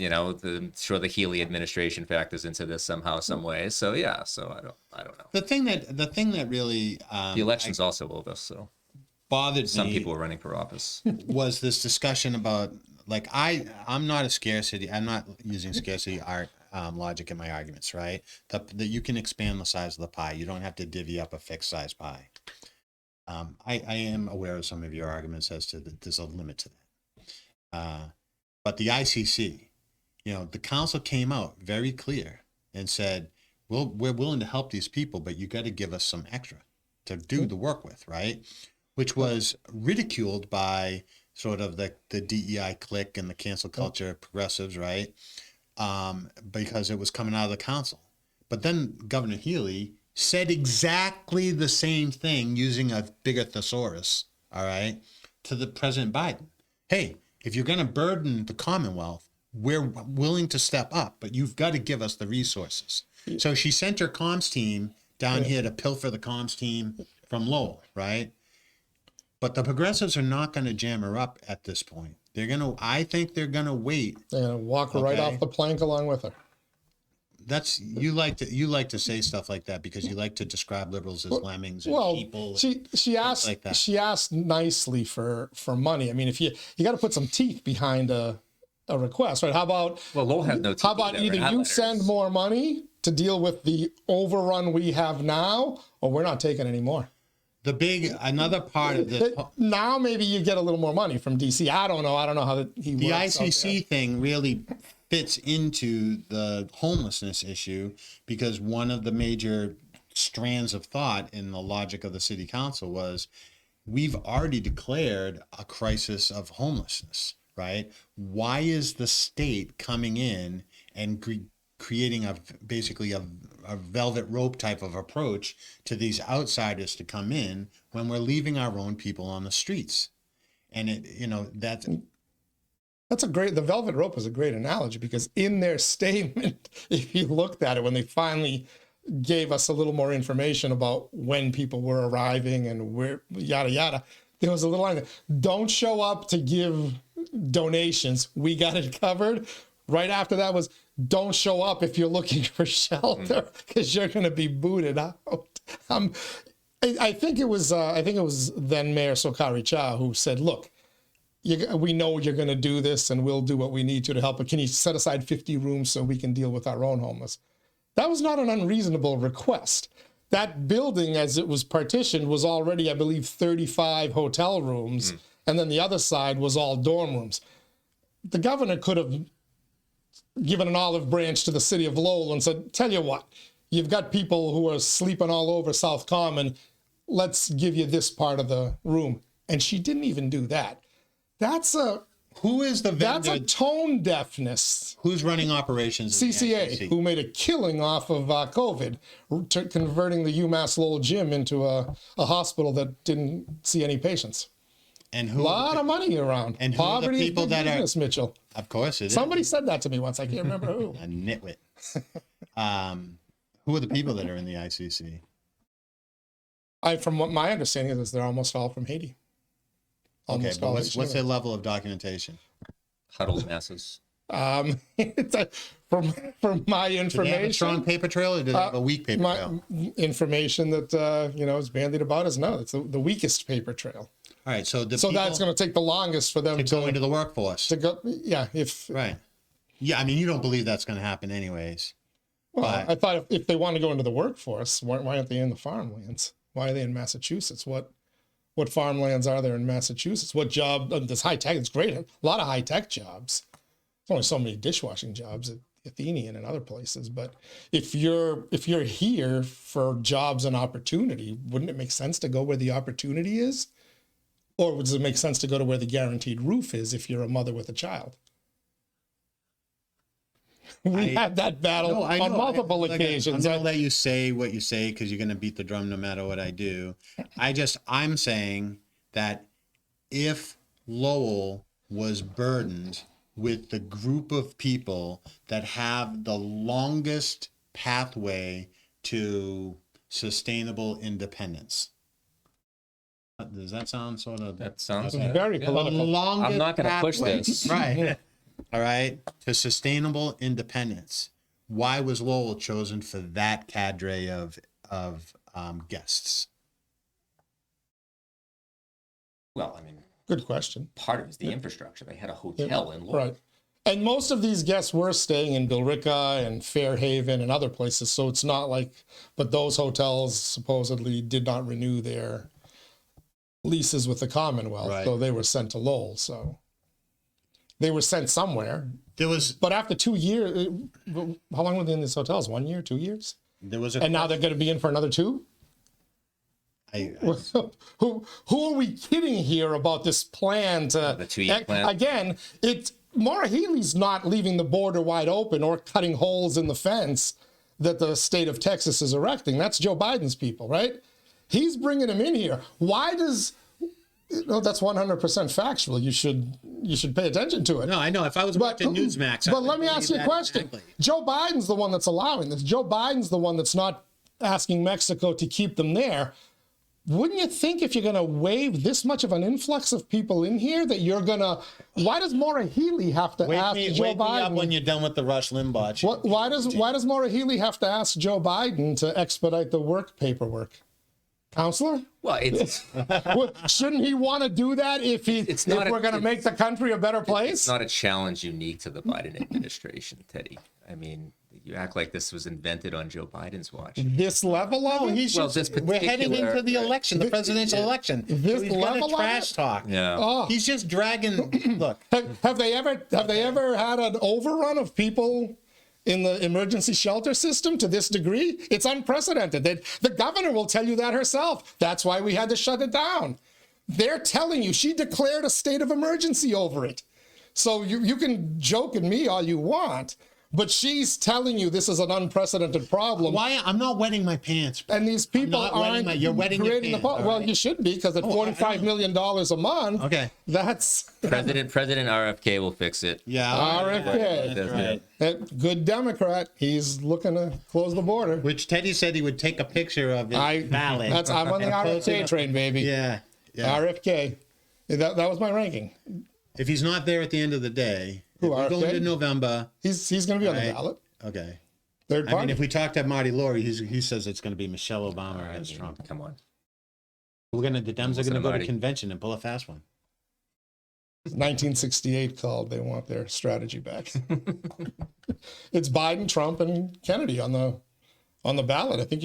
sure the Healy administration factors into this somehow, some way. So, yeah, I don't know. The thing that really The election's also over, so bothered some me people are running for office. was this discussion about, like, I'm not using scarcity logic in my arguments, right? That you can expand the size of the pie. You don't have to divvy up a fixed size pie. I am aware of some of your arguments as to that there's a limit to that. But the ICC, the council came out very clear and said, well, we're willing to help these people, but you got to give us some extra to do the work with, right? Which was ridiculed by sort of the DEI clique and the cancel culture progressives, right? Because it was coming out of the council. But then Governor Healy said exactly the same thing using a bigger thesaurus, all right, to the President Biden. Hey, if you're going to burden the Commonwealth, we're willing to step up, but you've got to give us the resources. So she sent her comms team down here to pilfer the comms team from Lowell, right? But the progressives are not going to jam her up at this point. I think they're going to wait. They're going to walk right off the plank along with her. that's you like to say stuff like that because you like to describe liberals as lemmings and Well, people. she asked like that. she asked nicely for money. I mean, if you got to put some teeth behind a request, right? How about Lowell had no teeth how about either, either right? you Letters. send more money to deal with the overrun we have now, or we're not taking any more. Another part of this. Now maybe you get a little more money from DC. I don't know how he The works out there. ICC thing really fits into the homelessness issue because one of the major strands of thought in the logic of the city council was we've already declared a crisis of homelessness, right? Why is the state coming in and creating basically a velvet rope type of approach to these outsiders to come in when we're leaving our own people on the streets? And the velvet rope is a great analogy because in their statement, if you looked at it, when they finally gave us a little more information about when people were arriving and where, yada, yada, there was a little line, don't show up to give donations. We got it covered. Right after that was, don't show up if you're looking for shelter because you're going to be booted out. I think it was then Mayor Sokari Cha who said, look, we know you're going to do this and we'll do what we need to help, but can you set aside 50 rooms so we can deal with our own homeless? That was not an unreasonable request. That building, as it was partitioned, was already, I believe, 35 hotel rooms, and then the other side was all dorm rooms. The governor could have given an olive branch to the city of Lowell and said, tell you what, you've got people who are sleeping all over South Common. Let's give you this part of the room. And she didn't even do that. who is the vendor? That's a tone deafness. Who's running operations? in the CCA, ICC? who made a killing off of COVID, converting the UMass Lowell gym into a hospital that didn't see any patients. And A who? lot of money around. And who are the Poverty is people big that are- business, Mitchell. Of course it is. Somebody said that to me once. I can't remember who. A nitwit. Who are the people that are in the ICC? From what my understanding is, they're almost all from Haiti. Okay, Almost but all what's Haitian their level of documentation? Huddled masses. from my Do they have a information, strong paper trail or do they have a weak paper my trail? information that is bandied about is no, it's the weakest paper trail. All right, so So that's going to take the longest for them to go into the workforce. to go. Yeah, if Right. Yeah, I mean, you don't believe that's going to happen anyways. well, but- I thought if they want to go into the workforce, why aren't they in the farmlands? Why are they in Massachusetts? What farmlands are there in Massachusetts? What job? This high tech. It's great. A lot of high tech jobs. There's only so many dishwashing jobs at Athenian and other places. But if you're here for jobs and opportunity, wouldn't it make sense to go where the opportunity is? Or does it make sense to go to where the guaranteed roof is if you're a mother with a child? We had that battle No, I on know. multiple Look, occasions. I'm going to let you say what you say because you're going to beat the drum no matter what I do. I'm saying that if Lowell was burdened with the group of people that have the longest pathway to sustainable independence. Does that sound sort of... That sounds Okay. Very Yeah. political. The longest I'm not gonna push pathway. this. Right. All right. To sustainable independence. Why was Lowell chosen for that cadre of guests? Well, I mean, Good question. part of it is the infrastructure. They had a hotel in Lowell. Right. And most of these guests were staying in Billerica and Fairhaven and other places. So it's not like, but those hotels supposedly did not renew their leases with the Commonwealth. Right. So they were sent to Lowell. So they were sent somewhere. There was But after 2 years, how long were they in these hotels? 1 year, 2 years? a And now they're going to be in for another 2? I- Who are we kidding here about this plan to The 2-year plan. Again, it's Maura Healey's not leaving the border wide open or cutting holes in the fence that the state of Texas is erecting. That's Joe Biden's people, right? He's bringing them in here. Why does that's 100% factual. You should pay attention to it. no, I know. If I was watching Newsmax, I But would let me believe ask you a that question. exactly. Joe Biden's the one that's allowing this. Joe Biden's the one that's not asking Mexico to keep them there. wouldn't you think if you're going to wave this much of an influx of people in here that you're going to, why does Maura Healey have to ask Joe wake me up Biden? when you're done with the Rush Limbaugh. Why does Maura Healey have to ask Joe Biden to expedite the work paperwork? Counselor? Well, it's Shouldn't he want to do that if we're going to make the country a better place? it's not a challenge unique to the Biden administration, Teddy. I mean, you act like this was invented on Joe Biden's watch. This level of it? He's Well, just, this we're heading particular- into the election, the presidential election. This So he's gonna level of trash it? talk. Yeah. Oh. He's just dragging. Look, Have they ever had an overrun of people in the emergency shelter system to this degree? It's unprecedented. The governor will tell you that herself. That's why we had to shut it down. They're telling you she declared a state of emergency over it. So you can joke at me all you want, but she's telling you this is an unprecedented problem. why? I'm not wetting my pants. And these people not wetting aren't you're wetting your creating the pants. problem. all Well, right? you should be, because at $45 million a month, Okay. that's President RFK will fix it. Yeah. RFK. That's right. a good Democrat. He's looking to close the border. Which Teddy said he would take a picture of his ballot. I'm on the and post it RFK up. train, baby. Yeah. Yeah. RFK. That was my ranking. If he's not there at the end of the day, Who, if we go RFK? into November. He's going to be on the Right. ballot. Okay. Third I party. mean, if we talk to Marty Laurie, he says it's going to be Michelle Obama I against mean, Trump. come on. The Dems are Listen going to to go to Marty. convention and pull a fast one. 1968 called. They want their strategy back. It's Biden, Trump, and Kennedy on the ballot. I think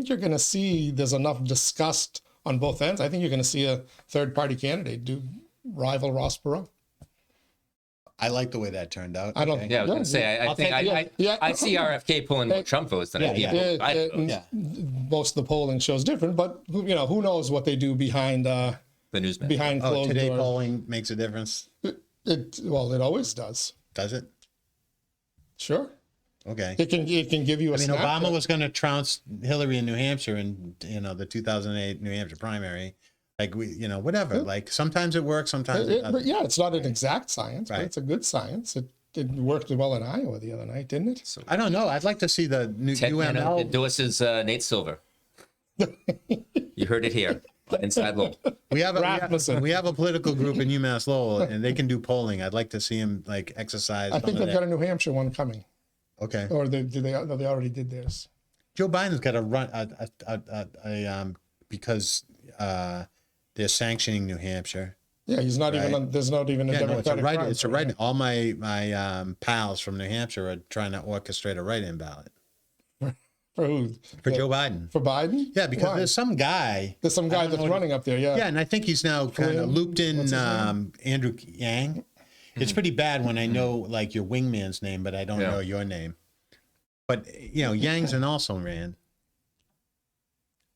you're gonna see there's enough disgust on both ends. I think you're gonna see a third party candidate do rival Ross Perot. I like the way that turned out. I don't- Okay. Yeah, I was going to say, I I'll think take- I see RFK pulling more Trump votes than I Yeah, do. yeah. Most of the polling shows different, but who knows what they do behind The newsman. behind Oh, closed today doors. polling makes a difference. It always does. Does it? Sure, Okay. it can give you a. I mean, snapshot. Obama was going to trounce Hillary in New Hampshire in the 2008 New Hampshire primary. Like whatever. Like sometimes it works, sometimes it But doesn't. yeah, it's not an exact science, but Right. it's a good science. It worked well in Iowa the other night, didn't it? I don't know. I'd like to see the new Ted Hanna UML. endorses Nate Silver. You heard it here. Inside Lowell. We have Rasmussen. we have a political group in UMass Lowell, and they can do polling. I'd like to see him exercise. I think some of they've got a that. New Hampshire one coming, Okay. or they already did theirs. Joe Biden's got to run because they're sanctioning New Hampshire. Yeah, he's not even. Right. On, there's not even a Yeah, no, it's a Democratic. right. primary. It's a right. All my pals from New Hampshire are trying to orchestrate a write-in ballot For who? for Joe Biden. For Biden? Yeah, because Why? there's some guy. There's some guy that's running up there. Yeah. Yeah, and I think he's now kind of Flynn? looped in What's his name? Andrew Yang. It's pretty bad when I know like your wingman's name, but I don't Yeah. know your name. But Yang's and also ran.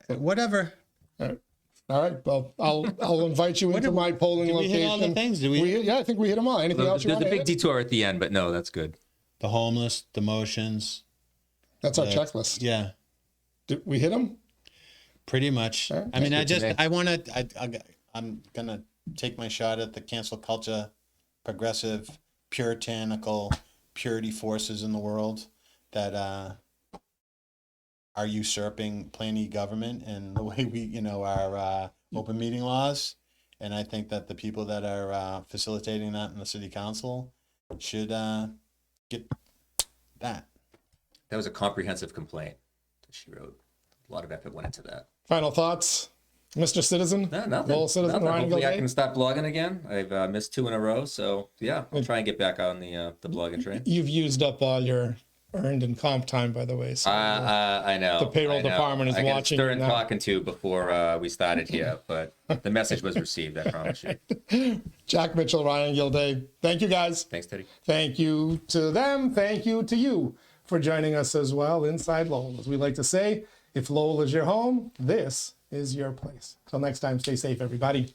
Whatever. All right. Well, I'll invite you into my polling Did we location. hit all the things? Did we? Yeah, I think we hit them all. Anything else you There's want a to big hit? detour at the end, but no, that's good. The homeless, the motions. That's our checklist. Yeah, Did we hit them? pretty much. All right. I mean, That's good today. I want to. I'm gonna take my shot at the cancel culture, progressive, puritanical, purity forces in the world that are usurping plain government and the way we, our open meeting laws. And I think that the people that are facilitating that in the city council should get that. That was a comprehensive complaint that she wrote. A lot of effort went into that. Final thoughts, Mr. Citizen? No, nothing. Lowell Citizen, Nothing. Ryan Hopefully I Gilday? can start blogging again. I've missed 2 in a row, so yeah, I'll try and get back on the blogging train. You've used up all your earned and comp time, by the way. So I know. The payroll I know. department is I got watching stern you now. talking to before we started here, but the message was received, I promise you. Jack Mitchell, Ryan Gilday. Thank you, guys. Thanks, Teddy. Thank you to them. Thank you to you for joining us as well inside Lowell. As we like to say, if Lowell is your home, this is your place. Till next time, stay safe, everybody.